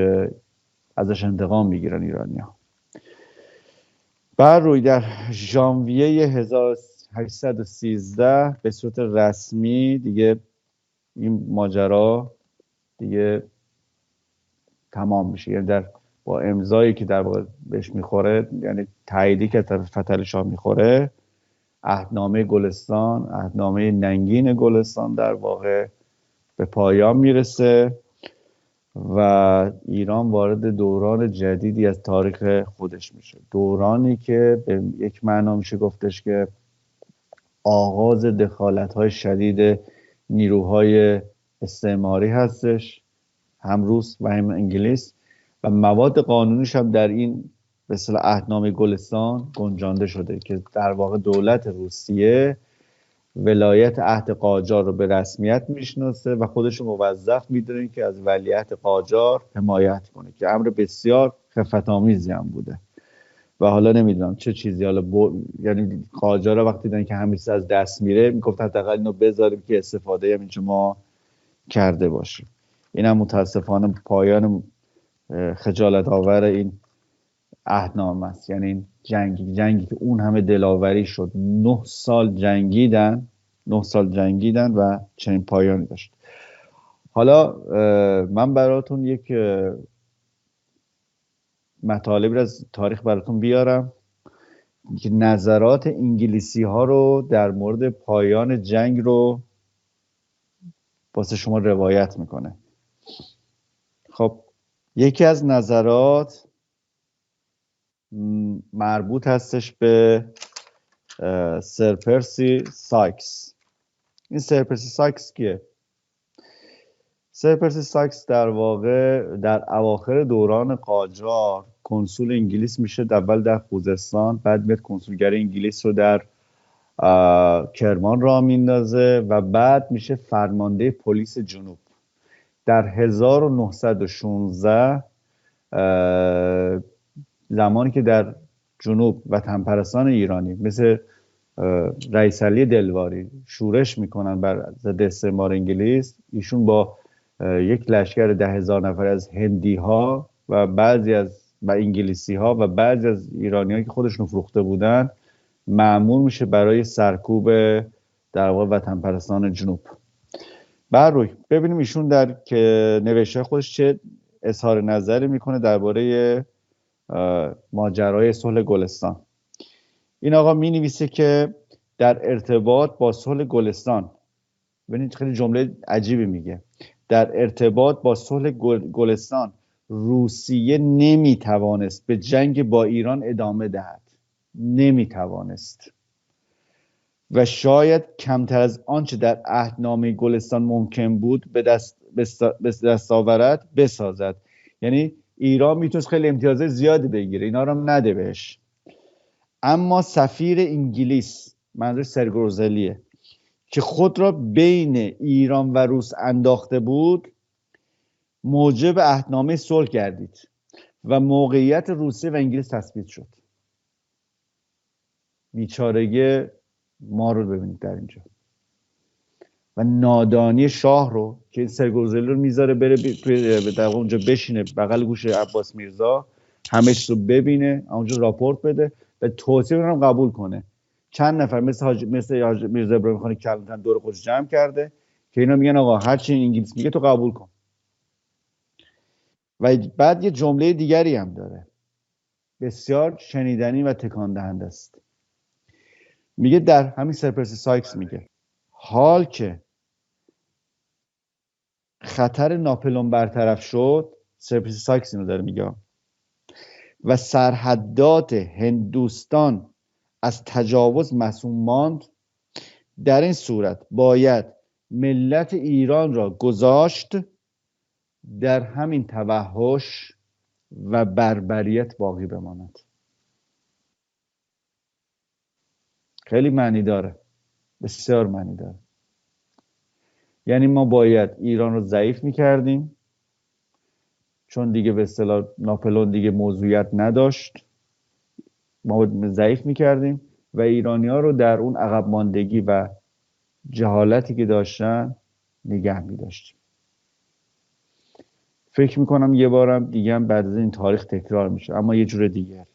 ازش انتقام میگیرن ایرانی‌ها. بعد روی در ژانویه 1813 به صورت رسمی دیگه این ماجرا دیگه تمام میشه. یعنی با امضایی که در واقع بهش میخوره، یعنی تاییدی که طرف فتحعلی شاه میخوره، عهدنامه گلستان، عهدنامه ننگین گلستان در واقع به پایان میرسه و ایران وارد دوران جدیدی از تاریخ خودش میشه. دورانی که به یک معنا میشه گفتش که آغاز دخالت‌های شدید نیروهای استعماری هستش، هم روس و هم انگلیس، و مواد قانونیش هم در این به اصطلاح عهدنامه گلستان گنجانده شده که در واقع دولت روسیه ولایت عهد قاجار رو به رسمیت میشناسه و خودش رو موظف میدونه که از ولیعهد قاجار حمایت کنه، که امر بسیار خفت‌آمیزی هم بوده. و حالا نمیدونم چه چیزی، یعنی قاجار وقتی دیدن که همیشه از دست میره میگفت حداقل اینو بذاریم که استفاده هم اینجا ما کرده باشیم. اینم متاسفانه پایان خجالت آور این عهدنامه است. یعنی این جنگی که اون همه دلاوری شد، 9 سال جنگیدن و چنین پایانی داشت. حالا من براتون یک مطالبی از تاریخ براتون بیارم که نظرات انگلیسی ها رو در مورد پایان جنگ رو واسه شما روایت میکنه. خب یکی از نظرات مربوط هستش به سر پرسی سایکس. این سر پرسی سایکس کیه؟ سر پرسی سایکس در واقع در اواخر دوران قاجار کنسول انگلیس میشه، اول در خوزستان، بعد میاد کنسولگری انگلیس رو در کرمان راه میندازه و بعد میشه فرمانده پلیس جنوب. در 1916 زمانی که در جنوب وطن پرستان ایرانی مثل رئیس علی دلواری شورش میکنن بر ضد استعمار انگلیس، ایشون با یک لشکر 10,000 نفر از هندی ها و بعضی از انگلیسی ها و بعضی از ایرانی ها که خودشون فروخته بودن مأمور میشه برای سرکوب در واقع وطن پرستان جنوب. بر روی ببینیم ایشون در که نوشته خودش چه اظهار نظری میکنه درباره ماجرای صلح گلستان. این آقا می نویسه که در ارتباط با صلح گلستان، ببینید خیلی جمله عجیبی میگه، در ارتباط با صلح گلستان روسیه نمیتوانست به جنگ با ایران ادامه دهد، نمیتوانست، و شاید کمتر از آنچه در عهدنامه گلستان ممکن بود به دست آورد بسازد. یعنی ایران میتونست خیلی امتیازات زیادی بگیره، اینا رو هم نده بهش، اما سفیر انگلیس، منظور سرگروزلیه، که خود را بین ایران و روس انداخته بود، موجب عهدنامه صلح گردید و موقعیت روسیه و انگلیس تثبیت شد. بیچارگی ما رو ببینید در اینجا و نادانی شاه رو که این سرگروزلی رو میذاره بره در اونجا بشینه بغل گوش عباس میرزا، همه چیز رو ببینه، اونجا راپورت بده و توصیه رو قبول کنه. چند نفر مثل حاج میرزا ابراهیم خان کلانتر دور خودش جمع کرده که اینا میگن آقا هر چی انگلیس میگه تو قبول کن. و بعد یه جمله دیگری هم داره بسیار شنیدنی و تکان دهنده است. میگه در همین سر پرسی سایکس میگه حال که خطر ناپلئون برطرف شد، سر پرسی سایکس اینو داره میگه، و سرحدات هندوستان از تجاوز معصوم ماند، در این صورت باید ملت ایران را گذاشت در همین توحش و بربریت باقی بماند. خیلی معنی داره، بسیار معنی داره. یعنی ما باید ایران رو ضعیف میکردیم چون دیگه به اصطلاح ناپلئون دیگه موضوعیت نداشت، ما ضعیف میکردیم و ایرانی‌ها رو در اون عقب ماندگی و جهالتی که داشتن نگه می‌داشتیم. فکر میکنم یه بارم دیگه هم بعد از این تاریخ تکرار میشه، اما یه جور دیگر.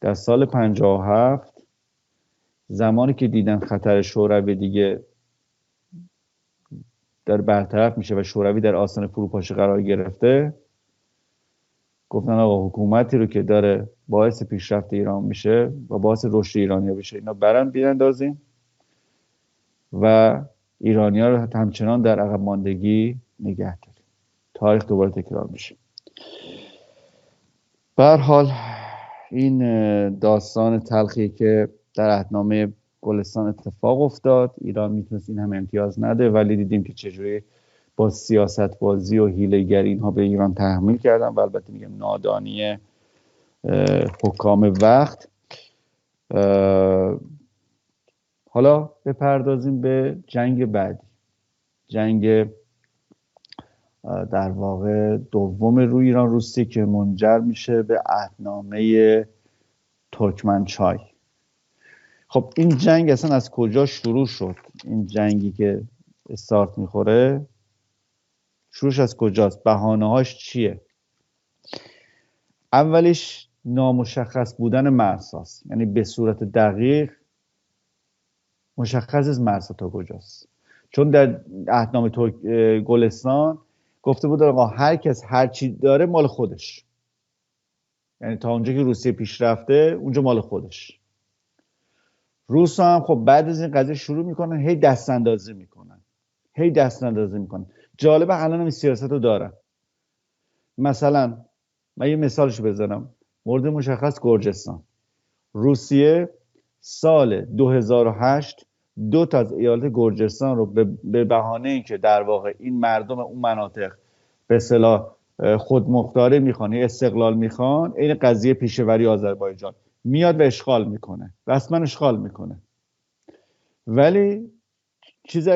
در سال 57 زمانی که دیدن خطر شوروی دیگه در برطرف میشه و شوروی در آستانه فروپاشی قرار گرفته، گفتن آقا حکومتی رو که داره باعث پیشرفت ایران میشه و باعث رشد ایرانیا بشه اینا برن بیاندازیم و ایرانیا رو همچنان در عقب ماندگی نگه داریم. تاریخ دوباره تکرار میشه. به هر حال این داستان تلخی که در عهدنامه گلستان اتفاق افتاد، ایران میتونست این هم امتیاز نده، ولی دیدیم که چجوری با سیاست بازی و حیله‌گری اینها به ایران تحمیل کردن و البته میگم نادانی حکام وقت. حالا بپردازیم به جنگ بعدی، جنگ در واقع دوم روی ایران روسیه که منجر میشه به عهدنامه ترکمنچای. خب این جنگ اصلا از کجا شروع شد؟ این جنگی که استارت میخوره شروعش از کجاست؟ بهانه‌هاش چیه؟ اولیش نامشخص بودن مرزهاست، یعنی به صورت دقیق مشخص از مرزها تا کجاست. چون در عهدنامه گلستان گفته بود آقا هر کس هر چی داره مال خودش، یعنی تا اونجا که روسیه پیشرفته اونجا مال خودش. روس هم خب بعد از این قضیه شروع میکنن هی دست اندازی میکنن. جالبه الان هم این سیاست رو دارن. مثلا من یه مثالش بزنم، مورد مشخص گرجستان. روسیه سال 2008 دو تا از ایالت گرجستان رو به بهانه اینکه در واقع این مردم اون مناطق به اصطلاح خودمختاری میخوان، استقلال میخوان، این قضیه پیشوری آذربایجان، میاد و اشغال میکنه، رسما اشغال میکنه. ولی چیز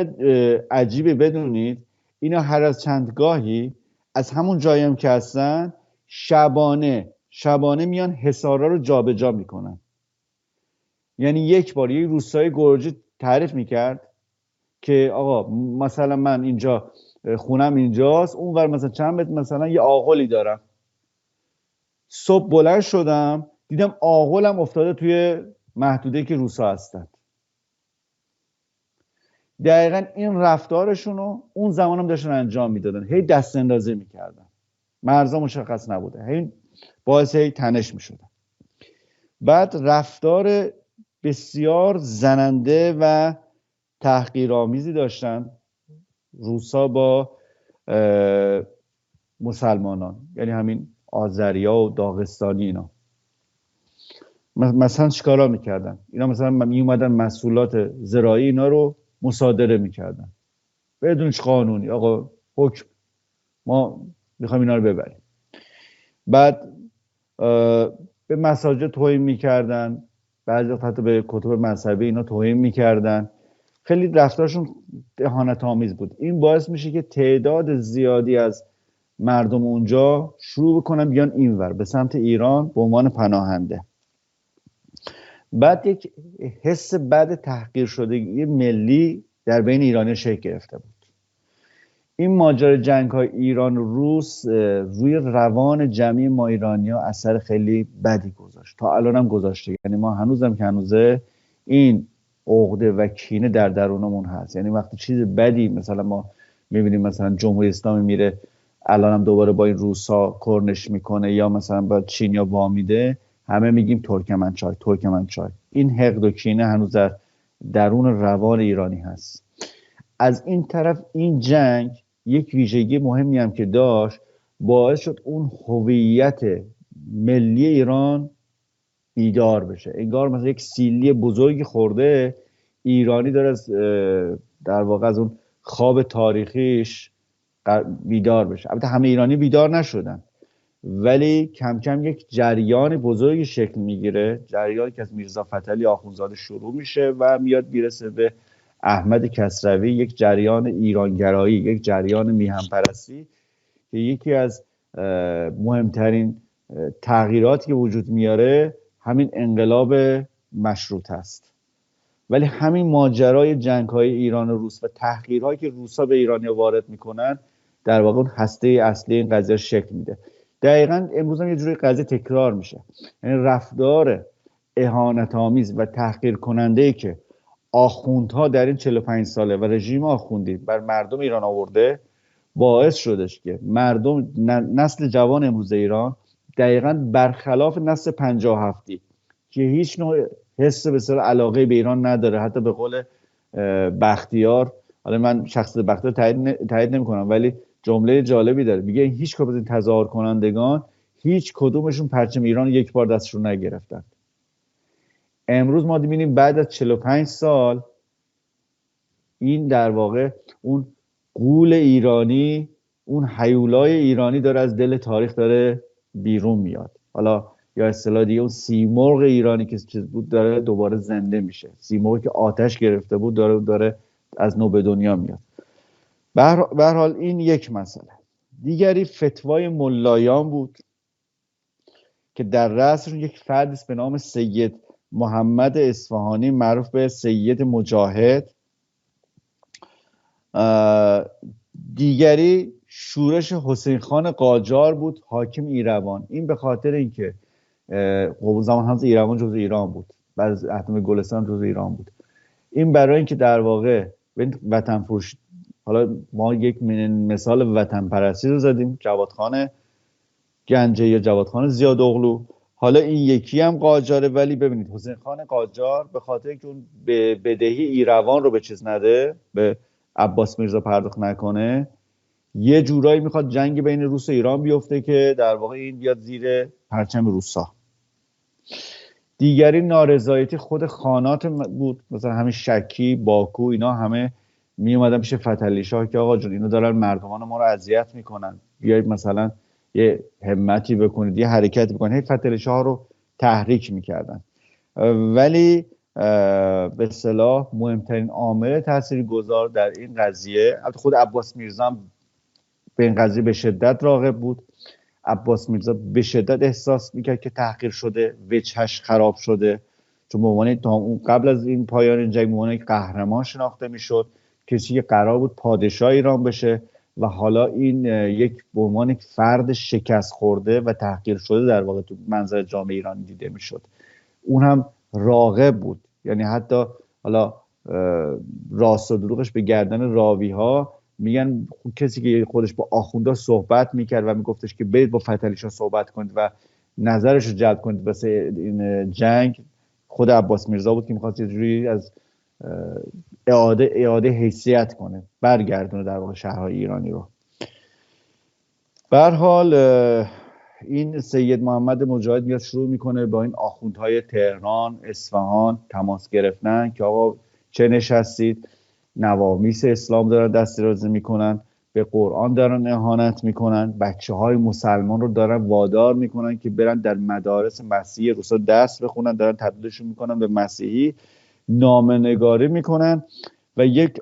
عجیبه بدونید، اینا هر از چندگاهی از همون جایی هم که هستن شبانه میان حصارا رو جابجا میکنن. یعنی یک بار یه روستای گرجی تعریف میکرد که آقا مثلا من اینجا خونم اینجاست، اونور مثلا چند متر مثلا یه آغلی دارم. صبح بلند شدم دیدم آغلم افتاده توی محدوده که روسا هستن. دقیقا این رفتارشون رو اون زمان هم داشتن انجام میدادن، هی دست اندازی میکردن، مرزا مشخص نبوده، هی باعث هی تنش میشدن. بعد رفتار بسیار زننده و تحقیرآمیزی داشتن روسا با مسلمانان، یعنی همین آذریا و داغستانی. اینا مثلا چیکارا میکردن؟ اینا مثلا میومدن محصولات زراعی اینا رو مصادره میکردن بدون هیچ قانونی، آقا حکم ما میخوایم اینا رو ببریم. بعد به مساجد توهین میکردن، بعضی حتی به کتب مذهبی اینا توهین میکردن. خیلی رفتارشون اهانت آمیز بود. این باعث میشه که تعداد زیادی از مردم اونجا شروع بکنن بیان اینور به سمت ایران به عنوان پناهنده. بعد یک حس بد تحقیر شدگی ملی در بین ایرانی شکل گرفته بود. این ماجرا جنگ‌های ایران و روس روی روان جمعی ما ایرانی‌ها اثر خیلی بدی گذاشت، تا الان هم گذاشته. یعنی ما هنوزم که هنوزه این عقده و کینه در درونمون هست. یعنی وقتی چیز بدی مثلا ما می‌بینیم، مثلا جمهوری اسلامی میره الان هم دوباره با این روسا کرنش میکنه، یا مثلا با چینیا وامیده، همه میگیم ترکمنچای ترکمنچای. این حقد و کینه هنوز در درون روان ایرانی هست. از این طرف این جنگ یک ویژگی مهمی هم که داشت، باعث شد اون هویت ملی ایران بیدار بشه. انگار مثلا یک سیلی بزرگی خورده، ایرانی داره در واقع از اون خواب تاریخیش بیدار بشه. البته همه ایرانی بیدار نشدن، ولی کم کم یک جریان بزرگی شکل میگیره، جریانی که از میرزا فتحعلی آخوندزاده شروع میشه و میاد میرسه به احمد کسروی، یک جریان ایرانگرایی، یک جریان میهن پرستی که یکی از مهمترین تغییراتی که وجود میاره همین انقلاب مشروط است. ولی همین ماجرای جنگ‌های ایران و روس و تحقیرهایی که روسا به ایرانیا وارد میکنن در واقع اون هسته اصلی این قضیه شکل میده. دقیقاً امروز هم یه جوری قضیه تکرار میشه. یعنی رفتار اهانت‌آمیز و تحقیر کننده‌ای که آخوندها در این 45 ساله و رژیم آخوندی بر مردم ایران آورده، باعث شدش که مردم نسل جوان امروز ایران دقیقاً برخلاف نسل 57 که هیچ نوع حس به اصطلاح علاقه به ایران نداره، حتی به قول بختیار، حالا من شخصیت بختیار تایید نمی‌کنم، ولی جمله جالبی داره، میگه هیچ کدوم از این تظاهر کنندگان هیچ کدومشون پرچم ایران یک بار دستشون نگرفتن. امروز ما می‌بینیم بعد از 45 سال این در واقع اون غول ایرانی، اون هیولای ایرانی داره از دل تاریخ داره بیرون میاد. حالا یا اصطلاح دیگه اون سیمرغ ایرانی که چیز بود داره دوباره زنده میشه، سیمرغی که آتش گرفته بود داره از نو به دنیا میاد. به هر حال این یک مسئله. دیگری فتوای ملایان بود که در رأسشون یک فردی است به نام سید محمد اصفهانی معروف به سید مجاهد. دیگری شورش حسین خان قاجار بود، حاکم ایروان. این به خاطر اینکه قبول زمان هنوز ایروان جزو ایران بود، بعد از اهرام گلستان جزو ایران بود. این برای اینکه در واقع وطن فروش، حالا ما یک مثال وطن پرستی رو زدیم، جوادخان گنجه یا جوادخان زیاداغلو، حالا این یکی هم قاجاره. ولی ببینید حسین خان قاجار به خاطر اینکه اون بدهی ایروان رو به چیز نده، به عباس میرزا پرداخت نکنه، یه جورایی میخواد جنگ بین روس و ایران بیفته که در واقع این بیاد زیر پرچم روسا. دیگری نارضایتی خود خانات بود، مثلا همین شکی، باکو، اینا همه می اومدن پیش فتحعلی شاه که آقا جون اینو دارن مردمان ما رو اذیت میکنن، بیایید مثلا یه همتی بکنید، یه حرکتی بکنید. هی فتحعلی شاه رو تحریک میکردن. ولی به اصطلاح مهمترین عامل تاثیرگذار در این قضیه، خود عباس میرزا به این قضیه به شدت راغب بود. عباس میرزا به شدت احساس میکرد که تحقیر شده، وجهش خراب شده، چون به عنوان قبل از این پایان جنگ به عنوان یک قهرمان شناخته میشد، کسی که قرار بود پادشاه ایران بشه و حالا این یک به عنوان یک فرد شکست خورده و تحقیر شده در واقع تو منظر جامعه ایران دیده میشد. اون هم راغب بود، یعنی حتی حالا راست و دروغش به گردن راوی ها میگن کسی که خودش با آخوندا صحبت میکرد و میگفتش که برید با فتحعلی شاه صحبت کنید و نظرش رو جلب کنید واسه این جنگ، خود عباس میرزا بود که میخواست یه جوری از اعاده حیثیت کنه، برگردونه در واقع شهرهای ایرانی رو. به هر حال این سید محمد مجاهد میاد شروع میکنه با این آخوندهای تهران، اصفهان تماس گرفتن که آقا چه نشستید، نوامیس اسلام دارن دست درازی میکنن، به قرآن دارن اهانت میکنن، بچه های مسلمان رو دارن وادار میکنن که برن در مدارس مسیحی روسا دست بخونن، دارن تبدیلشون میکنن به مسیحی، نامه‌نگاری میکنن. و یک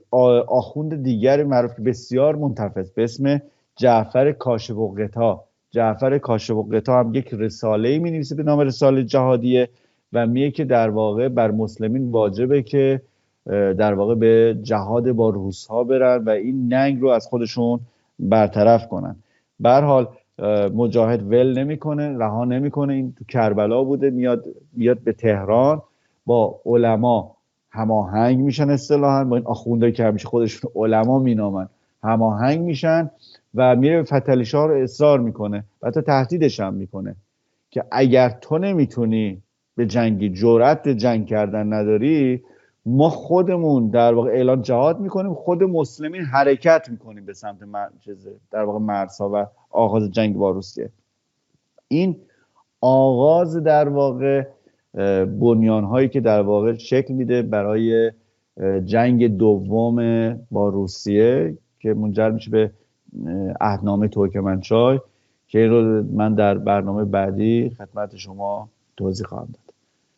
آخوند دیگر معروف که بسیار منتفض به اسم جعفر کاشف الغطا، جعفر کاشف الغطا هم یک رساله‌ای می‌نویسه به نام رساله جهادیه و میگه که در واقع بر مسلمین واجبه که در واقع به جهاد با روس‌ها برن و این ننگ رو از خودشون برطرف کنن. به هر حال مجاهد ول نمیکنه، رها نمیکنه. این تو کربلا بوده، میاد به تهران، با علما هماهنگ میشن، اصطلاحاً با این آخوندایی که همیشه خودشون علما مینامن هماهنگ میشن و میره به فتحعلی شاه رو اصرار میکنه و حتی تهدیدش هم میکنه که اگر تو نمیتونی به جنگی، جرأت جنگ کردن نداری، ما خودمون در واقع اعلان جهاد میکنیم، خود مسلمین حرکت میکنیم به سمت در واقع مرزها و آغاز جنگ با روسیه. این آغاز در واقع بنیانهایی که در واقع شکل میده برای جنگ دوم با روسیه که منجر میشه به عهدنامه ترکمنچای که این رو من در برنامه بعدی خدمت شما توضیح خواهم داد.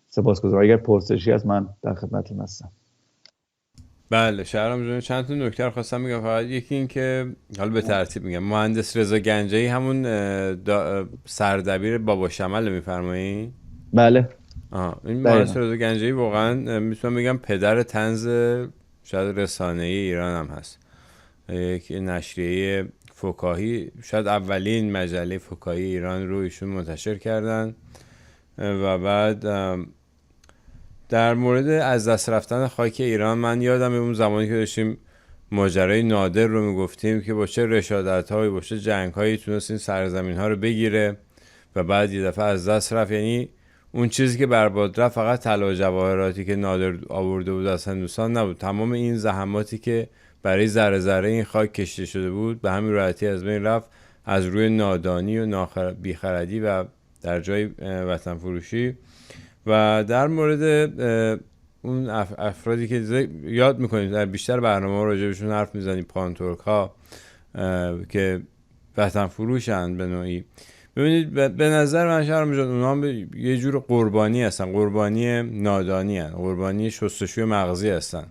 سپاسگزارم. اگر پرسشی هست من در خدمتتون هستم. بله شهرام جون، چند تا نکته خواستم بگم. فقط یکی این که حالا به ترتیب میگم، مهندس رضا گنجایی همون سردبیر بابا شمال میفرمایید؟ بله. این مهندس رضا گنجایی واقعا میتونم بگم پدر طنز شاید رسانه‌ای ایران هم هست. یک نشریه فکاهی، شاید اولین مجله فکاهی ایران رو ایشون منتشر کردن و بعد در مورد از دست رفتن خاک ایران، من یادم اون زمانی که داشتیم ماجرای نادر رو میگفتیم که با چه رشادت‌هایی، با چه جنگ‌هایی تونست این سرزمین‌ها رو بگیره و بعد یه دفعه از دست رفت. یعنی اون چیزی که برباد رفت فقط طلا و جواهراتی که نادر آورده بود از هندوستان نبود، تمام این زحماتی که برای ذره ذره این خاک کشیده شده بود به همین راحتی از بین رفت، از روی نادانی و بیخردی و در جای وطن فروشی. و در مورد اون افرادی که یاد میکنید در بیشتر برنامه راجبشون حرف میزنیم، پانتورک ها که وطن فروشن به نوعی، ببینید به نظر من شهرام جان اونها هم یه جور قربانی هستن، قربانی نادانی هستن، قربانی شستشوی مغزی هستن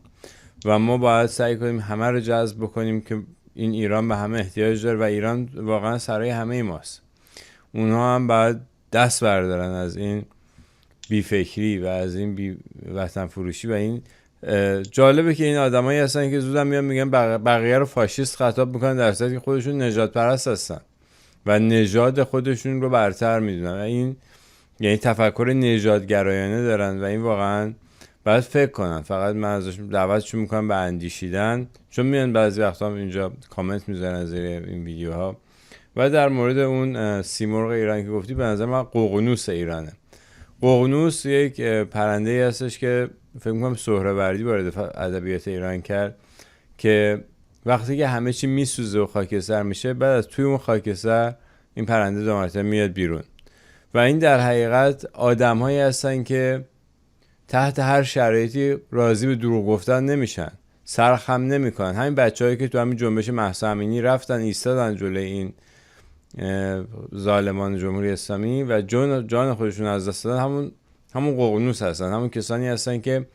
و ما باید سعی کنیم همه رو جذب بکنیم که این ایران به همه احتیاج داره و ایران واقعا سرای همه ماست. اونها هم باید دست بردارن از این بیفکری و از این وطن فروشی. و این جالبه که این آدمایی هستن که زودم میان میگن بقیه رو فاشیست خطاب میکنن، در صورتی که خودشون نژاد پرست هستن و نژاد خودشون رو برتر میدونن و این یعنی تفکر نژادگرایانه دارن و این واقعا باید فکر کنن. فقط من ازشون دعوتشون میکنم به اندیشیدن، چون میان بعضی وقتا هم اینجا کامنت میذارن زیر این ویدیوها. و در مورد اون سیمرغ ایران که گفتی، به نظر من ققنوس ایرانه. ققنوس یک پرنده هستش که فکر میکنم سهروردی وارد ادبیات ایران کرد که وقتی که همه چی میسوزه و خاکستر میشه، بعد از توی اون خاکستر این پرنده دو مرتبه میاد بیرون و این در حقیقت آدم‌هایی هستن که تحت هر شرایطی راضی به دروغ گفتن نمیشن، سرخم نمیکنن. همین بچه‌هایی که تو همین جنبش مهسا امینی رفتن ایستادن جلوی این ظالمان جمهوری اسلامی و جان خودشون از دست دادن، همون ققنوس هستن، همون کسانی هستن که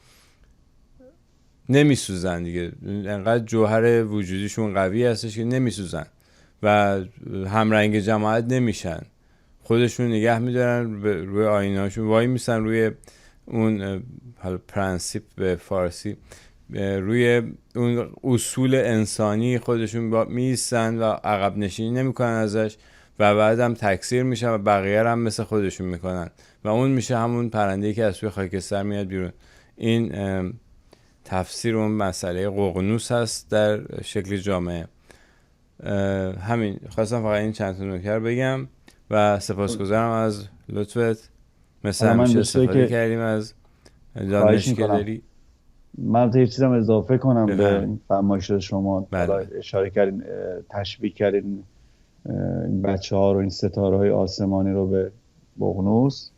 نمیسوزن دیگه، انقدر جوهر وجودیشون قوی هستش که نمیسوزن و همرنگ جماعت نمیشن، خودشون نگه میدارن روی آینه‌هاشون، وای میسن روی اون پرنسیپ به فارسی، روی اون اصول انسانی خودشون میستن و عقب نشینی نمیکنن ازش و بعدم تکثیر میشن و بقیه هم مثل خودشون میکنن و اون میشه همون پرنده‌ای که از توی خاکستر میاد بیرون. این تفسیر اون مسئله ققنوس هست در شکل جامعه. همین خواستم فقط این چند تا نکته بگم و سپاسگزارم از لطفت، مثل همیشه استفاده کردیم از دانش که داری. من یه چیزم اضافه کنم به فرمایش شما. اشاره کردین، تشبیه کردین این بچه ها رو، این ستاره های آسمانی رو به ققنوس.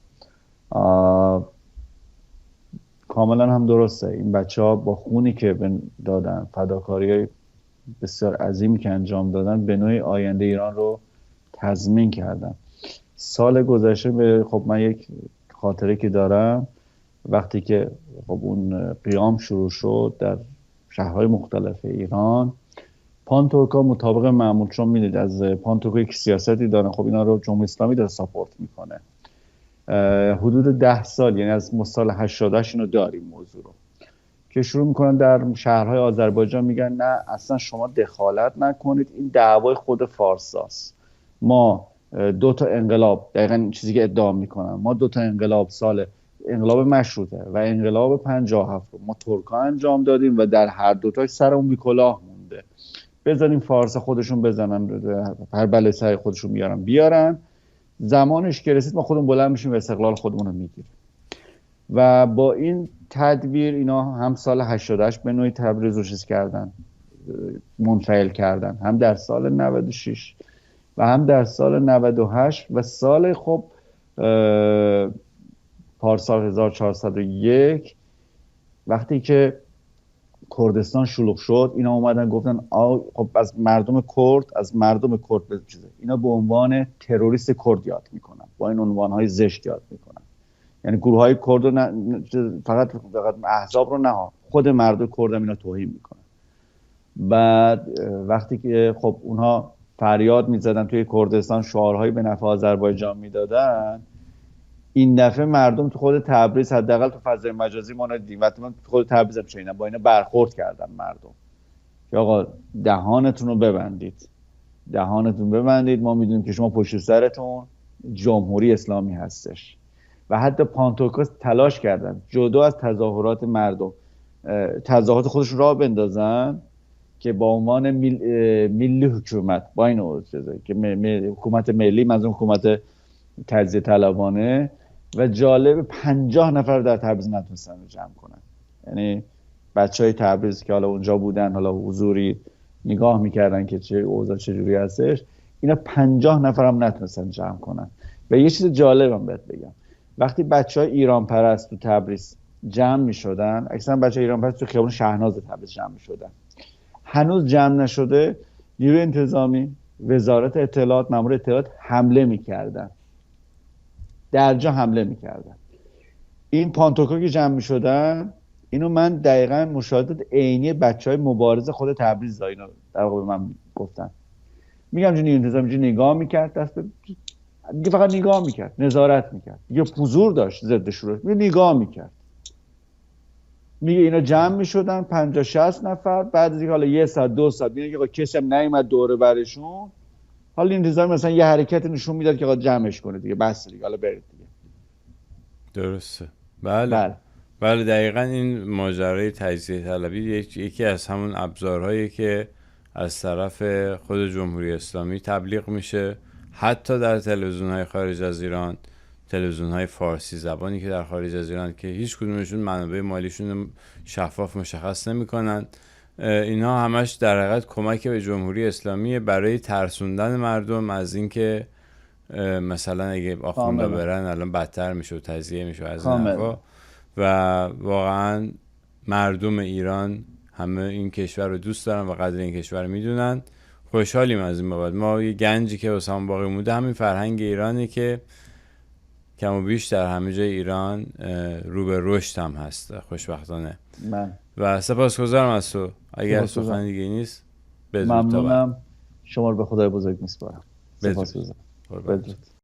کاملا هم درسته. این بچه ها با خونی که دادن، فداکاری های بسیار عظیمی که انجام دادن، به نوعی آینده ایران رو تضمین کردن. سال گذشته خب من یک خاطره که دارم، وقتی که خب اون قیام شروع شد در شهرهای مختلف ایران، پانتورکا مطابق معمول، چون میدید از پانتورکا یک سیاستی دارن، خب اینا رو جمهوری اسلامی داره ساپورت میکنه. حدود 10 سال، یعنی از سال 88 اینو داریم موضوع رو، که شروع میکنن در شهرهای آذربایجان میگن نه اصلا شما دخالت نکنید، این دعوای خود فارساست. ما 2 تا انقلاب، دقیقاً چیزی که ادعا میکنن، ما 2 تا انقلاب، انقلاب مشروطه و انقلاب 57 رو ما ترکا انجام دادیم و در هر دوتاش سرمون بی کلاه مونده. بذاریم فارس خودشون بزنن، هر بلای سر خودشون بیارن، زمانش که رسید ما خودمون بلند میشیم و استقلال خودمون رو میگیریم. و با این تدبیر اینا هم سال 88 به نوعی تبریز رو چیز کردن، منفعل کردن، هم در سال 96 و هم در سال 98 و سال خب پارسال 1401 وقتی که کردستان شلوغ شد، اینا اومدن گفتن خب از مردم کرد به چیزه، اینا به عنوان تروریست کرد یاد میکنن، با این عنوانهای زشت یاد میکنن. یعنی گروه های کرد رو فقط احزاب رو نه، خود مردم کرد هم اینا توهین میکنن. بعد وقتی که خب اونها فریاد میزدن توی کردستان، شعارهایی به نفع آذربایجان میدادن، این دفعه مردم تو خود تبریز، حداقل تو فضای مجازی ما دیدیم، وقتی من تو خود تبریز هم شنیدم، با اینا برخورد کردن مردم که آقا دهانتون رو ببندید، ما میدونیم که شما پشت سرتون جمهوری اسلامی هستش. و حتی پانتورکا تلاش کردن جدا از تظاهرات مردم، تظاهرات خودشون راه بندازن که با عنوان ملی حکومت، با این که حکومت ملی، منظور حکومت تجزیه طلبانه. و جالب 50 نفر در تبریز نتونستن رو جمع کنن. یعنی بچهای تبریز که حالا اونجا بودن، حالا حضوری نگاه میکردن که چه اوضاع چجوری هستش، اینا 50 نفر هم نتونستن جمع کنن. و یه چیز جالبم بهت بگم، وقتی بچهای ایران پرست تو تبریز جمع میشدن، اکثرا بچهای ایران پرست تو خیابون شهناز تبریز جمع میشدن، هنوز جمع نشده نیروی انتظامی، وزارت اطلاعات، مأمور اطلاعات حمله میکردن، در جا حمله میکردن. این پانتورکا که جمع میشدن، اینو من دقیقاً مشاهدت عینی بچهای مبارز خود تبریز دارم، اینو در واقع به من گفتن. میگم نیروی انتظامی نگاه میکرد، دیگه فقط نگاه میکرد، نظارت میکرد، دیگه حضور داشت ضد شورش، نگاه میکرد. میگه اینا جمع میشدن 50 60 نفر، بعد از اینکه حالا 1 ساعت 2 ساعت میگه که کسی هم نیومد دوره برشون، حالا انتظامی مثلا یه حرکت نشون میداد که آقا جمعش کنه دیگه، بس دیگه حالا برید دیگه. درسته. بله دقیقاً این ماجرای تجزیه طلبی یکی از همون ابزارهایی که از طرف خود جمهوری اسلامی تبلیغ میشه، حتی در تلویزیون‌های خارج از ایران، تلویزیون‌های فارسی زبانی که در خارج از ایران که هیچ کدومشون منابع مالیشون شفاف مشخص نمی‌کنن. اینا همش در حقیقت کمک به جمهوری اسلامی برای ترسوندن مردم از اینکه مثلا اگه آخوندا کاملا. برن الان بدتر میشه و تضییع میشه از این کاملا. حرفا. و واقعا مردم ایران همه این کشور رو دوست دارن و قدر این کشور رو میدونن. خوشحالیم از این بابت. ما یه گنجی که واسمون باقی مونده همین فرهنگ ایرانی که کم و بیش در همه جای ایران رو به رشد هم هست خوشبختانه. و سپاسگزارم از تو. اگر سخن دیگه نیست بدرود. ممنونم. شما رو به خدای بزرگ میسپارم. بدرود. سپاسگزارم. بدرود.